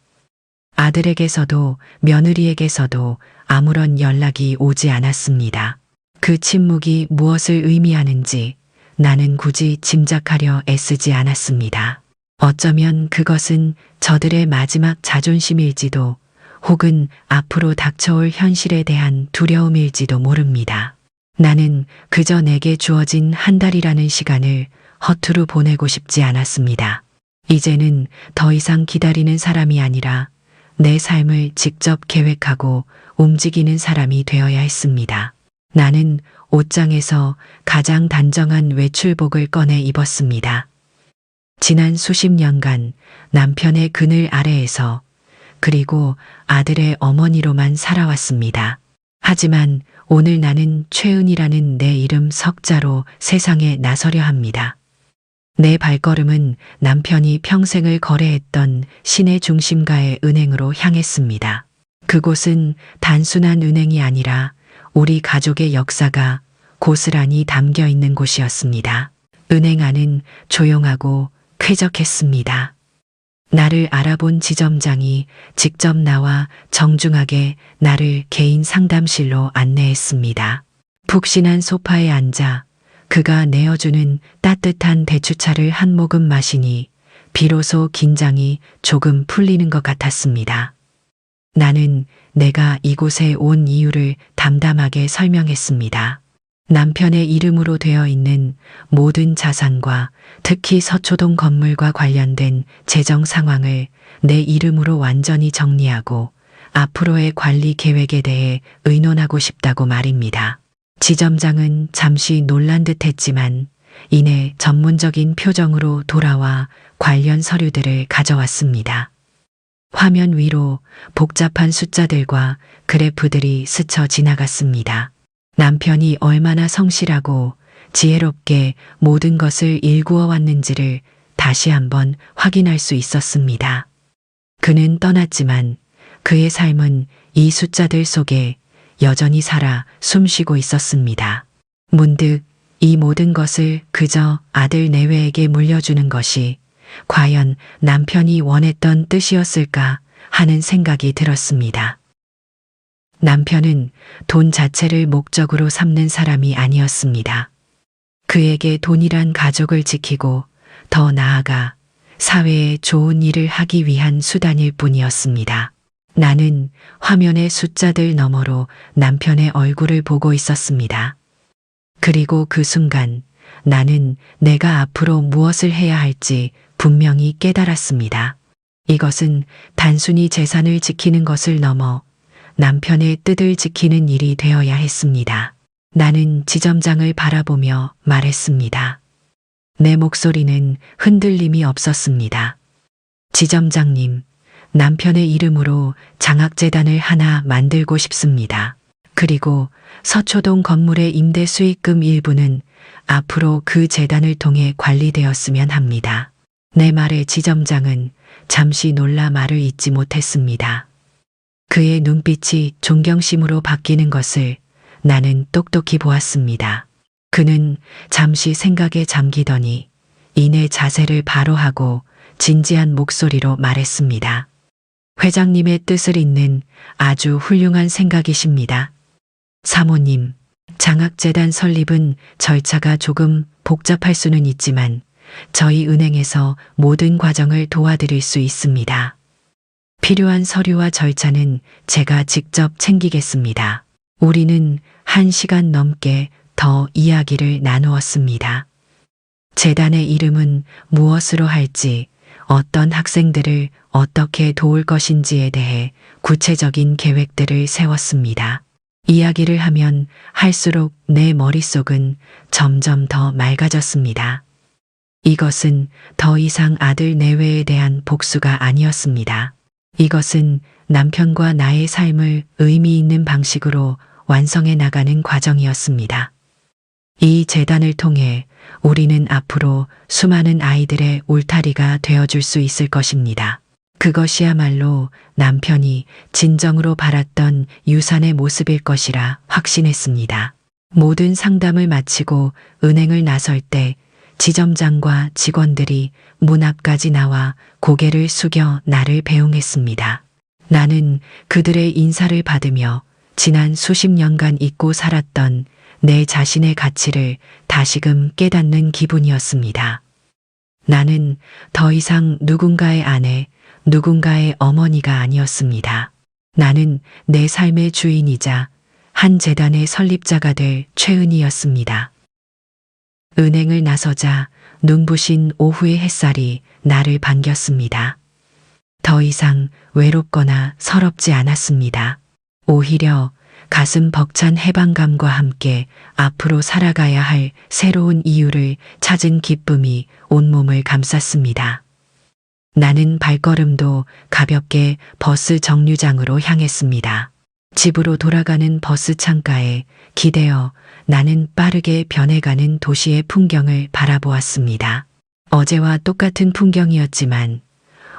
아들에게서도 며느리에게서도 아무런 연락이 오지 않았습니다. 그 침묵이 무엇을 의미하는지 나는 굳이 짐작하려 애쓰지 않았습니다. 어쩌면 그것은 저들의 마지막 자존심일지도 혹은 앞으로 닥쳐올 현실에 대한 두려움일지도 모릅니다. 나는 그저 내게 주어진 한 달이라는 시간을 허투루 보내고 싶지 않았습니다. 이제는 더 이상 기다리는 사람이 아니라 내 삶을 직접 계획하고 움직이는 사람이 되어야 했습니다. 나는 옷장에서 가장 단정한 외출복을 꺼내 입었습니다. 지난 수십 년간 남편의 그늘 아래에서 그리고 아들의 어머니로만 살아왔습니다. 하지만 오늘 나는 최은이라는 내 이름 석자로 세상에 나서려 합니다. 내 발걸음은 남편이 평생을 거래했던 시내 중심가의 은행으로 향했습니다. 그곳은 단순한 은행이 아니라 우리 가족의 역사가 고스란히 담겨 있는 곳이었습니다. 은행 안은 조용하고 쾌적했습니다. 나를 알아본 지점장이 직접 나와 정중하게 나를 개인 상담실로 안내했습니다. 푹신한 소파에 앉아 그가 내어주는 따뜻한 대추차를 한 모금 마시니 비로소 긴장이 조금 풀리는 것 같았습니다. 나는 내가 이곳에 온 이유를 담담하게 설명했습니다. 남편의 이름으로 되어 있는 모든 자산과 특히 서초동 건물과 관련된 재정 상황을 내 이름으로 완전히 정리하고 앞으로의 관리 계획에 대해 의논하고 싶다고 말입니다. 지점장은 잠시 놀란 듯 했지만 이내 전문적인 표정으로 돌아와 관련 서류들을 가져왔습니다. 화면 위로 복잡한 숫자들과 그래프들이 스쳐 지나갔습니다. 남편이 얼마나 성실하고 지혜롭게 모든 것을 일구어 왔는지를 다시 한번 확인할 수 있었습니다. 그는 떠났지만 그의 삶은 이 숫자들 속에 여전히 살아 숨쉬고 있었습니다. 문득 이 모든 것을 그저 아들 내외에게 물려주는 것이 과연 남편이 원했던 뜻이었을까 하는 생각이 들었습니다. 남편은 돈 자체를 목적으로 삼는 사람이 아니었습니다. 그에게 돈이란 가족을 지키고 더 나아가 사회에 좋은 일을 하기 위한 수단일 뿐이었습니다. 나는 화면의 숫자들 너머로 남편의 얼굴을 보고 있었습니다. 그리고 그 순간 나는 내가 앞으로 무엇을 해야 할지 분명히 깨달았습니다. 이것은 단순히 재산을 지키는 것을 넘어 남편의 뜻을 지키는 일이 되어야 했습니다. 나는 지점장을 바라보며 말했습니다. 내 목소리는 흔들림이 없었습니다. 지점장님, 남편의 이름으로 장학재단을 하나 만들고 싶습니다. 그리고 서초동 건물의 임대 수익금 일부는 앞으로 그 재단을 통해 관리되었으면 합니다. 내 말에 지점장은 잠시 놀라 말을 잇지 못했습니다. 그의 눈빛이 존경심으로 바뀌는 것을 나는 똑똑히 보았습니다. 그는 잠시 생각에 잠기더니 이내 자세를 바로 하고 진지한 목소리로 말했습니다. 회장님의 뜻을 잇는 아주 훌륭한 생각이십니다. 사모님, 장학재단 설립은 절차가 조금 복잡할 수는 있지만 저희 은행에서 모든 과정을 도와드릴 수 있습니다. 필요한 서류와 절차는 제가 직접 챙기겠습니다. 우리는 1시간 넘게 더 이야기를 나누었습니다. 재단의 이름은 무엇으로 할지, 어떤 학생들을 어떻게 도울 것인지에 대해 구체적인 계획들을 세웠습니다. 이야기를 하면 할수록 내 머릿속은 점점 더 맑아졌습니다. 이것은 더 이상 아들 내외에 대한 복수가 아니었습니다. 이것은 남편과 나의 삶을 의미 있는 방식으로 완성해 나가는 과정이었습니다. 이 재단을 통해 우리는 앞으로 수많은 아이들의 울타리가 되어줄 수 있을 것입니다. 그것이야말로 남편이 진정으로 바랐던 유산의 모습일 것이라 확신했습니다. 모든 상담을 마치고 은행을 나설 때 지점장과 직원들이 문 앞까지 나와 고개를 숙여 나를 배웅했습니다. 나는 그들의 인사를 받으며 지난 수십 년간 잊고 살았던 내 자신의 가치를 다시금 깨닫는 기분이었습니다. 나는 더 이상 누군가의 아내, 누군가의 어머니가 아니었습니다. 나는 내 삶의 주인이자 한 재단의 설립자가 될 최은희였습니다. 은행을 나서자 눈부신 오후의 햇살이 나를 반겼습니다. 더 이상 외롭거나 서럽지 않았습니다. 오히려 가슴 벅찬 해방감과 함께 앞으로 살아가야 할 새로운 이유를 찾은 기쁨이 온몸을 감쌌습니다. 나는 발걸음도 가볍게 버스 정류장으로 향했습니다. 집으로 돌아가는 버스 창가에 기대어 나는 빠르게 변해가는 도시의 풍경을 바라보았습니다. 어제와 똑같은 풍경이었지만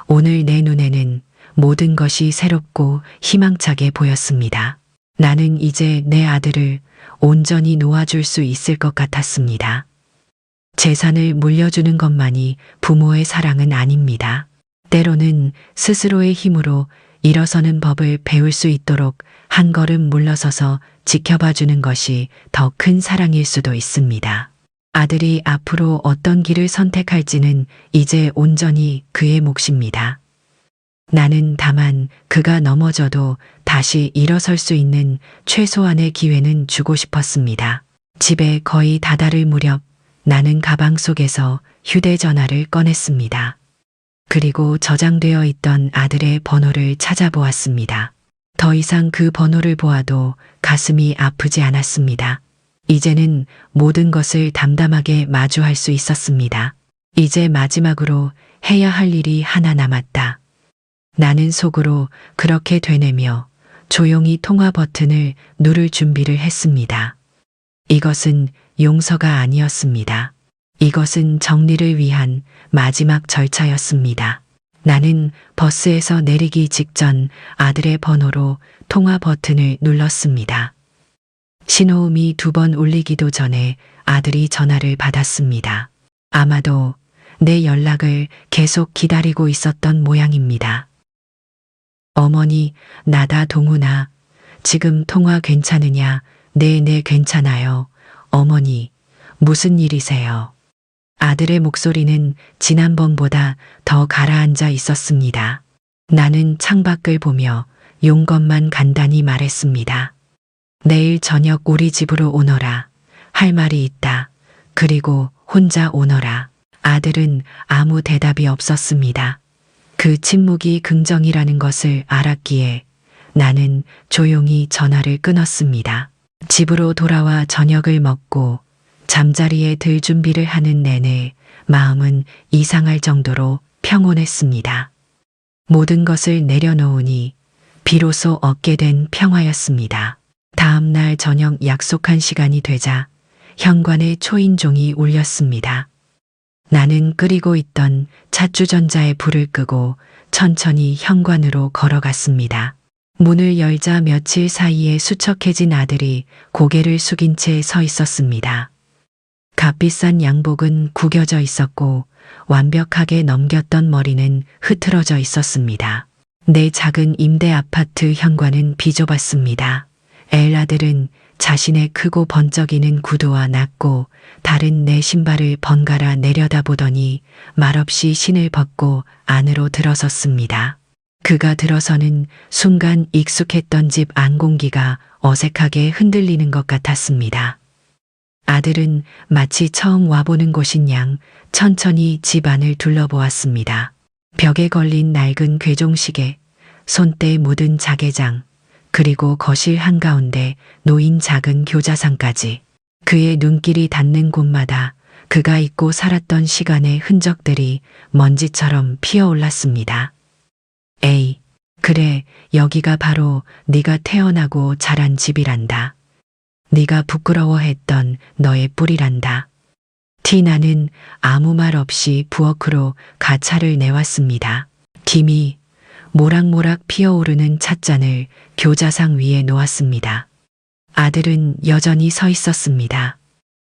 오늘 내 눈에는 모든 것이 새롭고 희망차게 보였습니다. 나는 이제 내 아들을 온전히 놓아줄 수 있을 것 같았습니다. 재산을 물려주는 것만이 부모의 사랑은 아닙니다. 때로는 스스로의 힘으로 일어서는 법을 배울 수 있도록 한 걸음 물러서서 지켜봐 주는 것이 더 큰 사랑일 수도 있습니다. 아들이 앞으로 어떤 길을 선택할지는 이제 온전히 그의 몫입니다. 나는 다만 그가 넘어져도 다시 일어설 수 있는 최소한의 기회는 주고 싶었습니다. 집에 거의 다다를 무렵 나는 가방 속에서 휴대전화를 꺼냈습니다. 그리고 저장되어 있던 아들의 번호를 찾아보았습니다. 더 이상 그 번호를 보아도 가슴이 아프지 않았습니다. 이제는 모든 것을 담담하게 마주할 수 있었습니다. 이제 마지막으로 해야 할 일이 하나 남았다. 나는 속으로 그렇게 되뇌며 조용히 통화 버튼을 누를 준비를 했습니다. 이것은 용서가 아니었습니다. 이것은 정리를 위한 마지막 절차였습니다. 나는 버스에서 내리기 직전 아들의 번호로 통화 버튼을 눌렀습니다. 신호음이 2번 울리기도 전에 아들이 전화를 받았습니다. 아마도 내 연락을 계속 기다리고 있었던 모양입니다. 어머니, 나다 동훈아. 지금 통화 괜찮으냐? 네, 괜찮아요. 어머니, 무슨 일이세요? 아들의 목소리는 지난번보다 더 가라앉아 있었습니다. 나는 창밖을 보며 용건만 간단히 말했습니다. 내일 저녁 우리 집으로 오너라. 할 말이 있다. 그리고 혼자 오너라. 아들은 아무 대답이 없었습니다. 그 침묵이 긍정이라는 것을 알았기에 나는 조용히 전화를 끊었습니다. 집으로 돌아와 저녁을 먹고 잠자리에 들 준비를 하는 내내 마음은 이상할 정도로 평온했습니다. 모든 것을 내려놓으니 비로소 얻게 된 평화였습니다. 다음 날 저녁 약속한 시간이 되자 현관의 초인종이 울렸습니다. 나는 끓이고 있던 찻주전자에 불을 끄고 천천히 현관으로 걸어갔습니다. 문을 열자 며칠 사이에 수척해진 아들이 고개를 숙인 채 서 있었습니다. 값비싼 양복은 구겨져 있었고 완벽하게 넘겼던 머리는 흐트러져 있었습니다. 내 작은 임대 아파트 현관은 비좁았습니다. 아들은 자신의 크고 번쩍이는 구두와 낮고 다른 내 신발을 번갈아 내려다보더니 말없이 신을 벗고 안으로 들어섰습니다. 그가 들어서는 순간 익숙했던 집 안 공기가 어색하게 흔들리는 것 같았습니다. 아들은 마치 처음 와보는 곳인 양 천천히 집 안을 둘러보았습니다. 벽에 걸린 낡은 괴종시계, 손때 묻은 자개장, 그리고 거실 한가운데 놓인 작은 교자상까지. 그의 눈길이 닿는 곳마다 그가 잊고 살았던 시간의 흔적들이 먼지처럼 피어올랐습니다. 에이, 그래, 여기가 바로 네가 태어나고 자란 집이란다. 네가 부끄러워했던 너의 뿌리란다. 티나는 아무 말 없이 부엌으로 가차를 내왔습니다. 김이 모락모락 피어오르는 찻잔을 교자상 위에 놓았습니다. 아들은 여전히 서 있었습니다.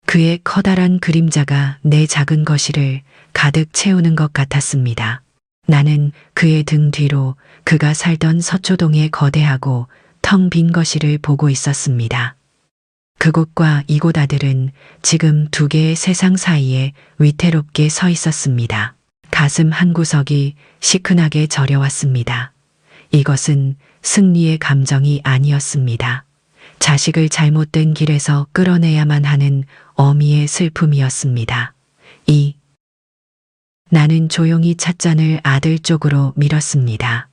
그의 커다란 그림자가 내 작은 거실을 가득 채우는 것 같았습니다. 나는 그의 등 뒤로 그가 살던 서초동의 거대하고 텅 빈 거실을 보고 있었습니다. 그곳과 이곳 아들은 지금 두 개의 세상 사이에 위태롭게 서 있었습니다. 가슴 한구석이 시큰하게 저려왔습니다. 이것은 승리의 감정이 아니었습니다. 자식을 잘못된 길에서 끌어내야만 하는 어미의 슬픔이었습니다. 나는 조용히 찻잔을 아들 쪽으로 밀었습니다.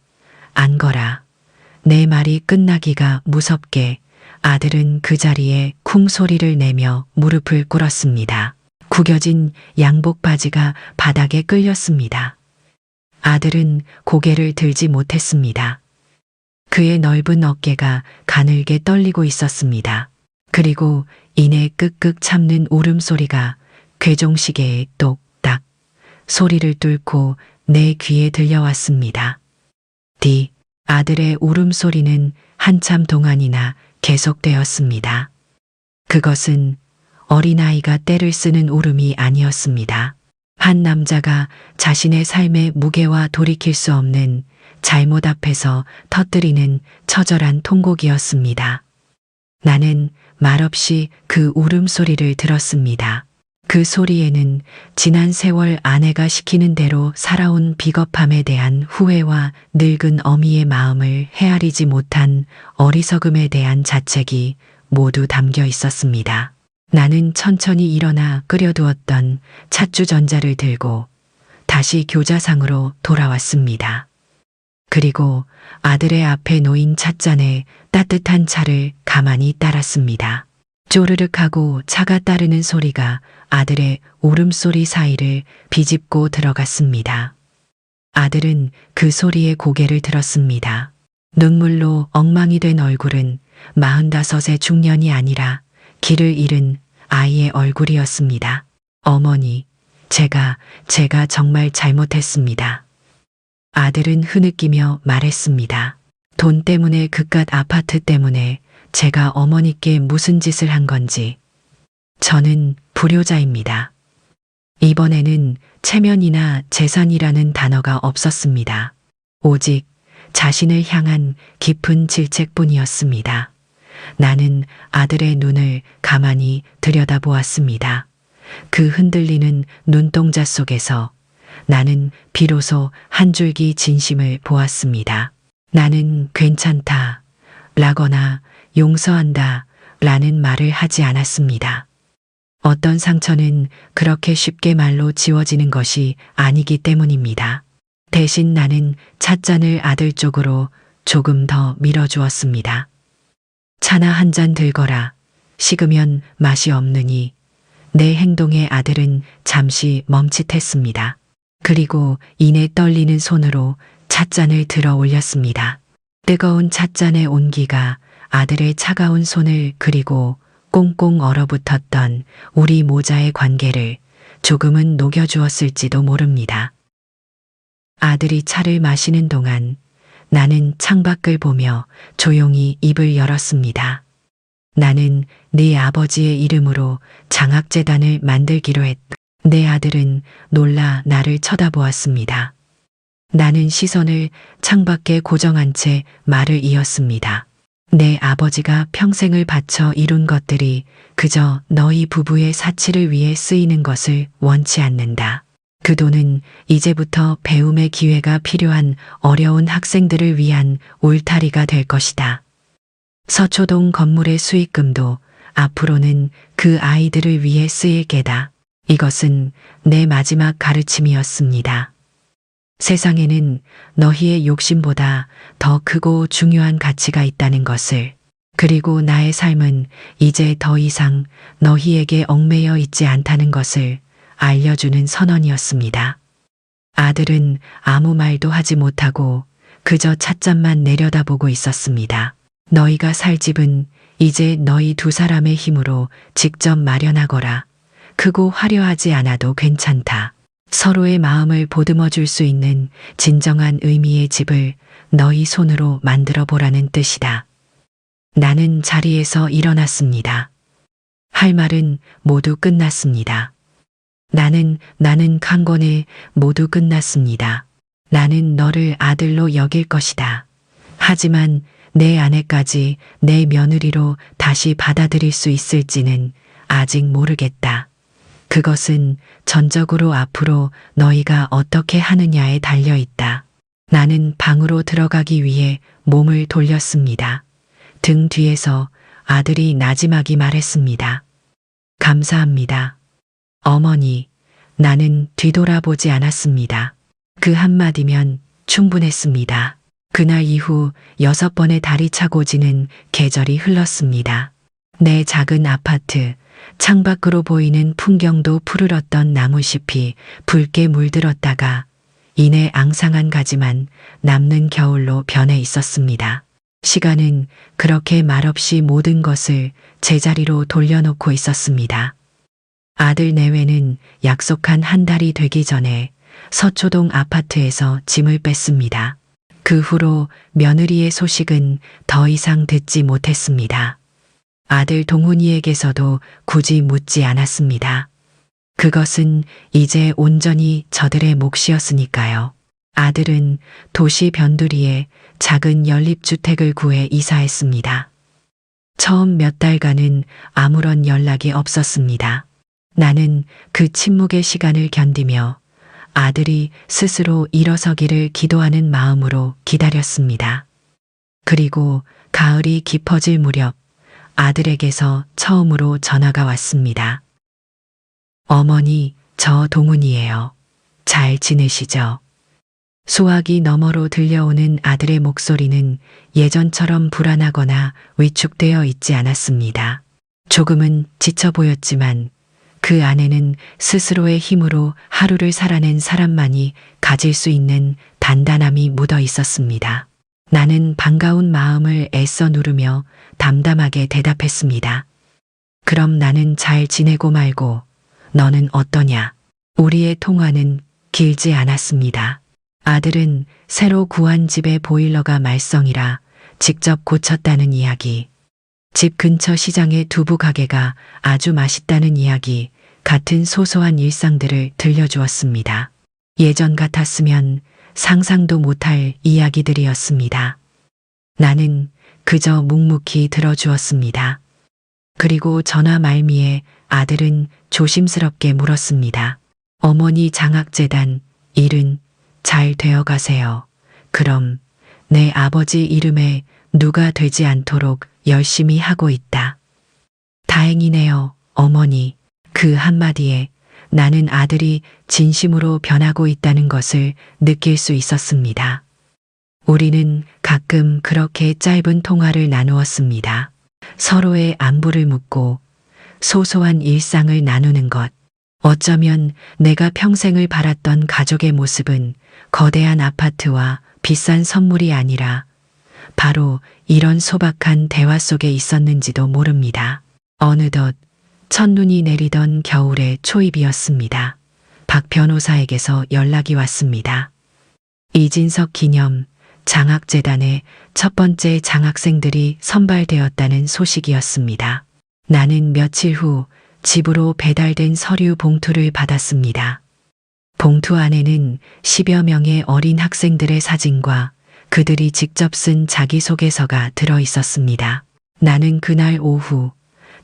안 거라. 내 말이 끝나기가 무섭게 아들은 그 자리에 쿵 소리를 내며 무릎을 꿇었습니다. 구겨진 양복 바지가 바닥에 끌렸습니다. 아들은 고개를 들지 못했습니다. 그의 넓은 어깨가 가늘게 떨리고 있었습니다. 그리고 이내 끄끄 참는 울음소리가 괴종시계의 똑딱 소리를 뚫고 내 귀에 들려왔습니다. 아들의 울음소리는 한참 동안이나 계속되었습니다. 그것은 어린아이가 떼를 쓰는 울음이 아니었습니다. 한 남자가 자신의 삶의 무게와 돌이킬 수 없는 잘못 앞에서 터뜨리는 처절한 통곡이었습니다. 나는 말없이 그 울음소리를 들었습니다. 그 소리에는 지난 세월 아내가 시키는 대로 살아온 비겁함에 대한 후회와 늙은 어미의 마음을 헤아리지 못한 어리석음에 대한 자책이 모두 담겨 있었습니다. 나는 천천히 일어나 끓여두었던 찻주전자를 들고 다시 교자상으로 돌아왔습니다. 그리고 아들의 앞에 놓인 찻잔에 따뜻한 차를 가만히 따랐습니다. 쪼르륵 하고 차가 따르는 소리가 아들의 울음소리 사이를 비집고 들어갔습니다. 아들은 그 소리에 고개를 들었습니다. 눈물로 엉망이 된 얼굴은 45의 중년이 아니라 길을 잃은 아이의 얼굴이었습니다. 어머니, 제가 정말 잘못했습니다. 아들은 흐느끼며 말했습니다. 돈 때문에 그깟 아파트 때문에 제가 어머니께 무슨 짓을 한 건지. 저는 불효자입니다. 이번에는 체면이나 재산이라는 단어가 없었습니다. 오직 자신을 향한 깊은 질책뿐이었습니다. 나는 아들의 눈을 가만히 들여다보았습니다. 그 흔들리는 눈동자 속에서 나는 비로소 한 줄기 진심을 보았습니다. 나는 괜찮다 라거나 용서한다 라는 말을 하지 않았습니다. 어떤 상처는 그렇게 쉽게 말로 지워지는 것이 아니기 때문입니다. 대신 나는 찻잔을 아들 쪽으로 조금 더 밀어주었습니다. 차나 한 잔 들거라. 식으면 맛이 없느니. 내 행동에 아들은 잠시 멈칫했습니다. 그리고 이내 떨리는 손으로 찻잔을 들어 올렸습니다. 뜨거운 찻잔의 온기가 아들의 차가운 손을 그리고 꽁꽁 얼어붙었던 우리 모자의 관계를 조금은 녹여주었을지도 모릅니다. 아들이 차를 마시는 동안 나는 창밖을 보며 조용히 입을 열었습니다. 나는 네 아버지의 이름으로 장학재단을 만들기로 했다. 내 아들은 놀라 나를 쳐다보았습니다. 나는 시선을 창밖에 고정한 채 말을 이었습니다. 내 아버지가 평생을 바쳐 이룬 것들이 그저 너희 부부의 사치를 위해 쓰이는 것을 원치 않는다. 그 돈은 이제부터 배움의 기회가 필요한 어려운 학생들을 위한 울타리가 될 것이다. 서초동 건물의 수익금도 앞으로는 그 아이들을 위해 쓰일 게다. 이것은 내 마지막 가르침이었습니다. 세상에는 너희의 욕심보다 더 크고 중요한 가치가 있다는 것을, 그리고 나의 삶은 이제 더 이상 너희에게 얽매여 있지 않다는 것을 알려주는 선언이었습니다. 아들은 아무 말도 하지 못하고 그저 찻잔만 내려다보고 있었습니다. 너희가 살 집은 이제 너희 두 사람의 힘으로 직접 마련하거라. 크고 화려하지 않아도 괜찮다. 서로의 마음을 보듬어 줄 수 있는 진정한 의미의 집을 너희 손으로 만들어 보라는 뜻이다. 나는 자리에서 일어났습니다. 할 말은 모두 끝났습니다. 나는 강권에 모두 끝났습니다. 나는 너를 아들로 여길 것이다. 하지만 내 아내까지 내 며느리로 다시 받아들일 수 있을지는 아직 모르겠다. 그것은 전적으로 앞으로 너희가 어떻게 하느냐에 달려 있다. 나는 방으로 들어가기 위해 몸을 돌렸습니다. 등 뒤에서 아들이 나지막이 말했습니다. 감사합니다. 어머니, 나는 뒤돌아보지 않았습니다. 그 한마디면 충분했습니다. 그날 이후 6번의 다리 차고 지는 계절이 흘렀습니다. 내 작은 아파트, 창밖으로 보이는 풍경도 푸르렀던 나무잎이 붉게 물들었다가 이내 앙상한 가지만 남는 겨울로 변해 있었습니다. 시간은 그렇게 말없이 모든 것을 제자리로 돌려놓고 있었습니다. 아들 내외는 약속한 한 달이 되기 전에 서초동 아파트에서 짐을 뺐습니다. 그 후로 며느리의 소식은 더 이상 듣지 못했습니다. 아들 동훈이에게서도 굳이 묻지 않았습니다. 그것은 이제 온전히 저들의 몫이었으니까요. 아들은 도시 변두리에 작은 연립주택을 구해 이사했습니다. 처음 몇 달간은 아무런 연락이 없었습니다. 나는 그 침묵의 시간을 견디며 아들이 스스로 일어서기를 기도하는 마음으로 기다렸습니다. 그리고 가을이 깊어질 무렵 아들에게서 처음으로 전화가 왔습니다. 어머니, 저 동훈이에요. 잘 지내시죠? 수화기 너머로 들려오는 아들의 목소리는 예전처럼 불안하거나 위축되어 있지 않았습니다. 조금은 지쳐 보였지만 그 안에는 스스로의 힘으로 하루를 살아낸 사람만이 가질 수 있는 단단함이 묻어 있었습니다. 나는 반가운 마음을 애써 누르며 담담하게 대답했습니다. 그럼 나는 잘 지내고 말고 너는 어떠냐? 우리의 통화는 길지 않았습니다. 아들은 새로 구한 집의 보일러가 말썽이라 직접 고쳤다는 이야기. 집 근처 시장의 두부 가게가 아주 맛있다는 이야기, 같은 소소한 일상들을 들려주었습니다. 예전 같았으면 상상도 못할 이야기들이었습니다. 나는 그저 묵묵히 들어주었습니다. 그리고 전화 말미에 아들은 조심스럽게 물었습니다. 어머니 장학재단 일은 잘 되어 가세요. 그럼 내 아버지 이름에 누가 되지 않도록 열심히 하고 있다. 다행이네요, 어머니. 그 한마디에 나는 아들이 진심으로 변하고 있다는 것을 느낄 수 있었습니다. 우리는 가끔 그렇게 짧은 통화를 나누었습니다. 서로의 안부를 묻고 소소한 일상을 나누는 것. 어쩌면 내가 평생을 바랐던 가족의 모습은 거대한 아파트와 비싼 선물이 아니라 바로 이런 소박한 대화 속에 있었는지도 모릅니다. 어느덧 첫눈이 내리던 겨울의 초입이었습니다. 박 변호사에게서 연락이 왔습니다. 이진석 기념 장학재단의 첫 번째 장학생들이 선발되었다는 소식이었습니다. 나는 며칠 후 집으로 배달된 서류 봉투를 받았습니다. 봉투 안에는 10여 명의 어린 학생들의 사진과 그들이 직접 쓴 자기소개서가 들어 있었습니다. 나는 그날 오후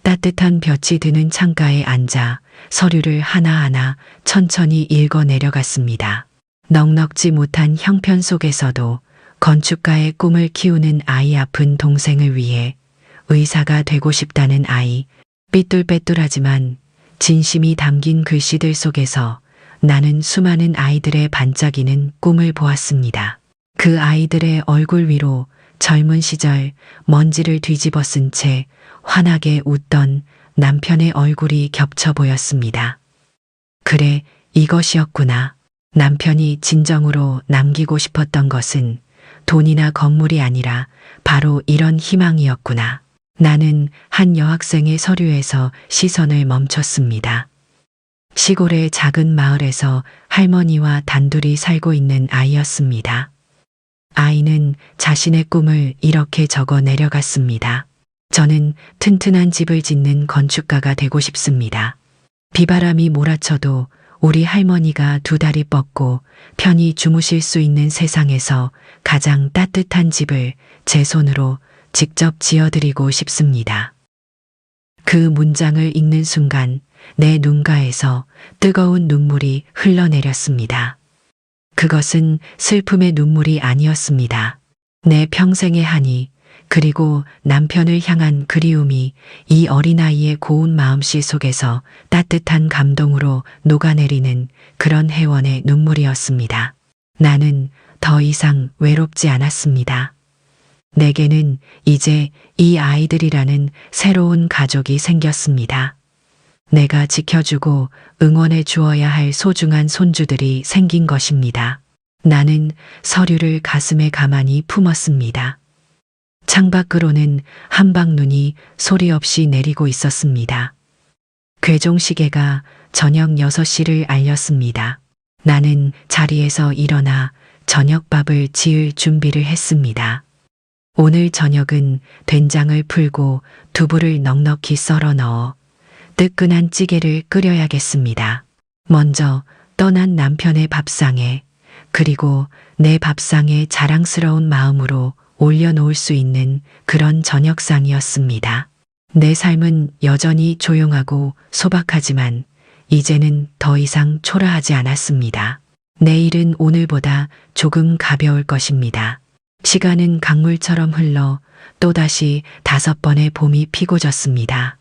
따뜻한 볕이 드는 창가에 앉아 서류를 하나하나 천천히 읽어 내려갔습니다. 넉넉지 못한 형편 속에서도 건축가의 꿈을 키우는 아이 아픈 동생을 위해 의사가 되고 싶다는 아이, 삐뚤빼뚤하지만 진심이 담긴 글씨들 속에서 나는 수많은 아이들의 반짝이는 꿈을 보았습니다. 그 아이들의 얼굴 위로 젊은 시절 먼지를 뒤집어 쓴 채 환하게 웃던 남편의 얼굴이 겹쳐 보였습니다. 그래, 이것이었구나. 남편이 진정으로 남기고 싶었던 것은 돈이나 건물이 아니라 바로 이런 희망이었구나. 나는 한 여학생의 서류에서 시선을 멈췄습니다. 시골의 작은 마을에서 할머니와 단둘이 살고 있는 아이였습니다. 아이는 자신의 꿈을 이렇게 적어 내려갔습니다. 저는 튼튼한 집을 짓는 건축가가 되고 싶습니다. 비바람이 몰아쳐도 우리 할머니가 두 다리 뻗고 편히 주무실 수 있는 세상에서 가장 따뜻한 집을 제 손으로 직접 지어드리고 싶습니다. 그 문장을 읽는 순간 내 눈가에서 뜨거운 눈물이 흘러내렸습니다. 그것은 슬픔의 눈물이 아니었습니다. 내 평생의 한이, 그리고 남편을 향한 그리움이 이 어린아이의 고운 마음씨 속에서 따뜻한 감동으로 녹아내리는 그런 회원의 눈물이었습니다. 나는 더 이상 외롭지 않았습니다. 내게는 이제 이 아이들이라는 새로운 가족이 생겼습니다. 내가 지켜주고 응원해 주어야 할 소중한 손주들이 생긴 것입니다. 나는 서류를 가슴에 가만히 품었습니다. 창밖으로는 한방눈이 소리 없이 내리고 있었습니다. 괴종시계가 저녁 6시를 알렸습니다. 나는 자리에서 일어나 저녁밥을 지을 준비를 했습니다. 오늘 저녁은 된장을 풀고 두부를 넉넉히 썰어 넣어 뜨끈한 찌개를 끓여야겠습니다. 먼저 떠난 남편의 밥상에, 그리고 내 밥상에 자랑스러운 마음으로 올려놓을 수 있는 그런 저녁상이었습니다. 내 삶은 여전히 조용하고 소박하지만 이제는 더 이상 초라하지 않았습니다. 내일은 오늘보다 조금 가벼울 것입니다. 시간은 강물처럼 흘러 또다시 5번의 봄이 피고 졌습니다.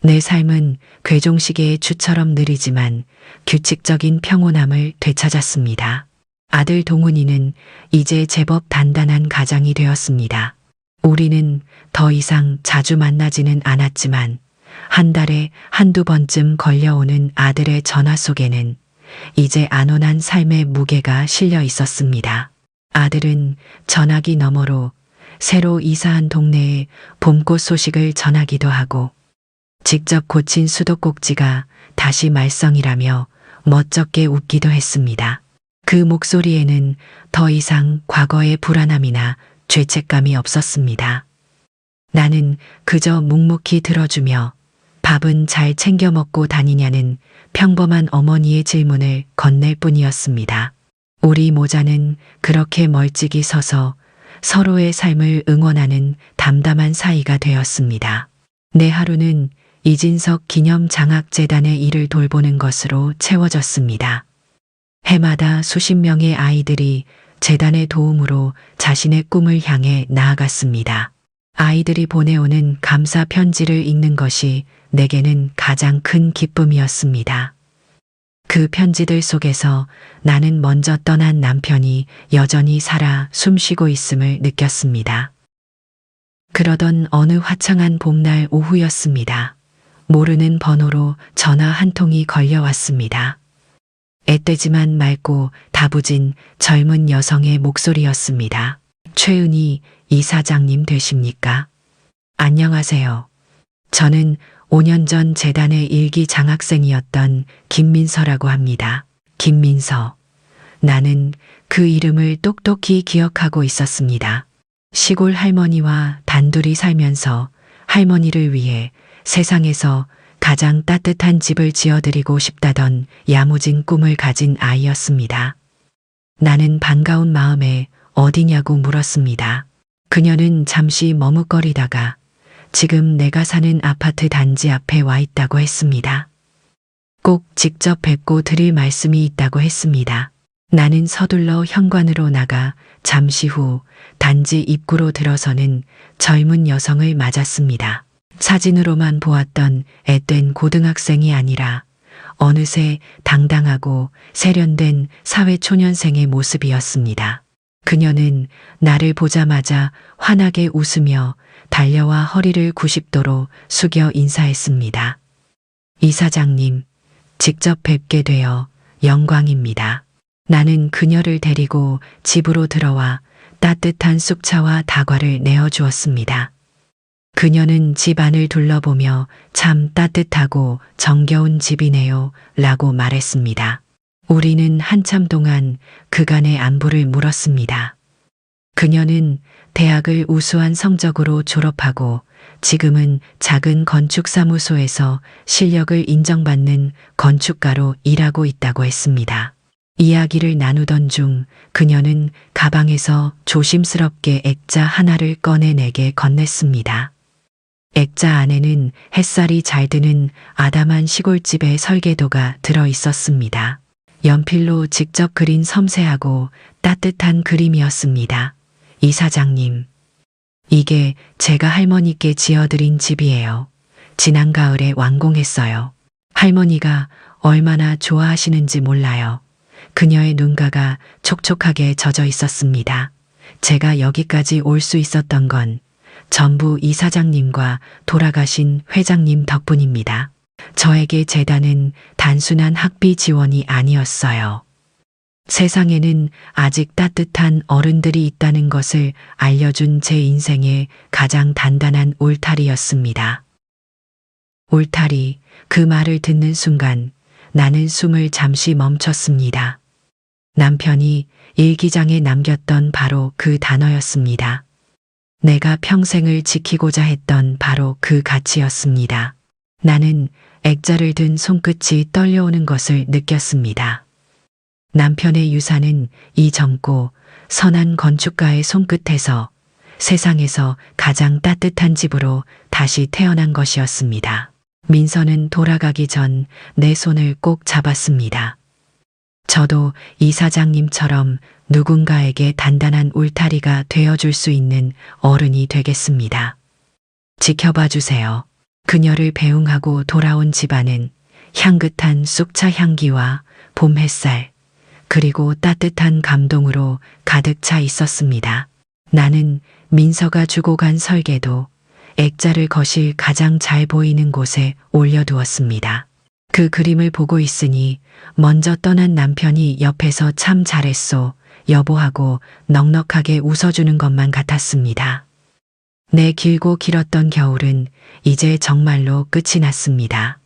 내 삶은 괴종시계의 주처럼 느리지만 규칙적인 평온함을 되찾았습니다. 아들 동훈이는 이제 제법 단단한 가장이 되었습니다. 우리는 더 이상 자주 만나지는 않았지만 한 달에 한두 번쯤 걸려오는 아들의 전화 속에는 이제 안온한 삶의 무게가 실려 있었습니다. 아들은 전화기 너머로 새로 이사한 동네의 봄꽃 소식을 전하기도 하고 직접 고친 수도꼭지가 다시 말썽이라며 멋쩍게 웃기도 했습니다. 그 목소리에는 더 이상 과거의 불안함이나 죄책감이 없었습니다. 나는 그저 묵묵히 들어주며 밥은 잘 챙겨 먹고 다니냐는 평범한 어머니의 질문을 건넬 뿐이었습니다. 우리 모자는 그렇게 멀찍이 서서 서로의 삶을 응원하는 담담한 사이가 되었습니다. 내 하루는 이진석 기념장학재단의 일을 돌보는 것으로 채워졌습니다. 해마다 수십 명의 아이들이 재단의 도움으로 자신의 꿈을 향해 나아갔습니다. 아이들이 보내오는 감사 편지를 읽는 것이 내게는 가장 큰 기쁨이었습니다. 그 편지들 속에서 나는 먼저 떠난 남편이 여전히 살아 숨쉬고 있음을 느꼈습니다. 그러던 어느 화창한 봄날 오후였습니다. 모르는 번호로 전화 한 통이 걸려왔습니다. 앳되지만 맑고 다부진 젊은 여성의 목소리였습니다. 최은희 이사장님 되십니까? 안녕하세요. 저는 5년 전 재단의 일기 장학생이었던 김민서라고 합니다. 김민서. 나는 그 이름을 똑똑히 기억하고 있었습니다. 시골 할머니와 단둘이 살면서 할머니를 위해 세상에서 가장 따뜻한 집을 지어드리고 싶다던 야무진 꿈을 가진 아이였습니다. 나는 반가운 마음에 어디냐고 물었습니다. 그녀는 잠시 머뭇거리다가 지금 내가 사는 아파트 단지 앞에 와 있다고 했습니다. 꼭 직접 뵙고 드릴 말씀이 있다고 했습니다. 나는 서둘러 현관으로 나가 잠시 후 단지 입구로 들어서는 젊은 여성을 맞았습니다. 사진으로만 보았던 앳된 고등학생이 아니라 어느새 당당하고 세련된 사회초년생의 모습이었습니다. 그녀는 나를 보자마자 환하게 웃으며 달려와 허리를 90도로 숙여 인사했습니다. 이사장님, 직접 뵙게 되어 영광입니다. 나는 그녀를 데리고 집으로 들어와 따뜻한 쑥차와 다과를 내어주었습니다. 그녀는 집 안을 둘러보며 참 따뜻하고 정겨운 집이네요 라고 말했습니다. 우리는 한참 동안 그간의 안부를 물었습니다. 그녀는 대학을 우수한 성적으로 졸업하고 지금은 작은 건축사무소에서 실력을 인정받는 건축가로 일하고 있다고 했습니다. 이야기를 나누던 중 그녀는 가방에서 조심스럽게 액자 하나를 꺼내 내게 건넸습니다. 액자 안에는 햇살이 잘 드는 아담한 시골집의 설계도가 들어 있었습니다. 연필로 직접 그린 섬세하고 따뜻한 그림이었습니다. 이사장님, 이게 제가 할머니께 지어드린 집이에요. 지난 가을에 완공했어요. 할머니가 얼마나 좋아하시는지 몰라요. 그녀의 눈가가 촉촉하게 젖어 있었습니다. 제가 여기까지 올 수 있었던 건 전부 이사장님과 돌아가신 회장님 덕분입니다. 저에게 재단은 단순한 학비 지원이 아니었어요. 세상에는 아직 따뜻한 어른들이 있다는 것을 알려준 제 인생의 가장 단단한 울타리였습니다. 울타리, 그 말을 듣는 순간 나는 숨을 잠시 멈췄습니다. 남편이 일기장에 남겼던 바로 그 단어였습니다. 내가 평생을 지키고자 했던 바로 그 가치였습니다. 나는 액자를 든 손끝이 떨려오는 것을 느꼈습니다. 남편의 유산은 이 젊고 선한 건축가의 손끝에서 세상에서 가장 따뜻한 집으로 다시 태어난 것이었습니다. 민서는 돌아가기 전 내 손을 꼭 잡았습니다. 저도 이사장님처럼 누군가에게 단단한 울타리가 되어줄 수 있는 어른이 되겠습니다. 지켜봐 주세요. 그녀를 배웅하고 돌아온 집안은 향긋한 쑥차 향기와 봄 햇살, 그리고 따뜻한 감동으로 가득 차 있었습니다. 나는 민서가 주고 간 설계도, 액자를 거실 가장 잘 보이는 곳에 올려두었습니다. 그 그림을 보고 있으니 먼저 떠난 남편이 옆에서 참 잘했소, 여보하고 넉넉하게 웃어주는 것만 같았습니다. 내 길고 길었던 겨울은 이제 정말로 끝이 났습니다.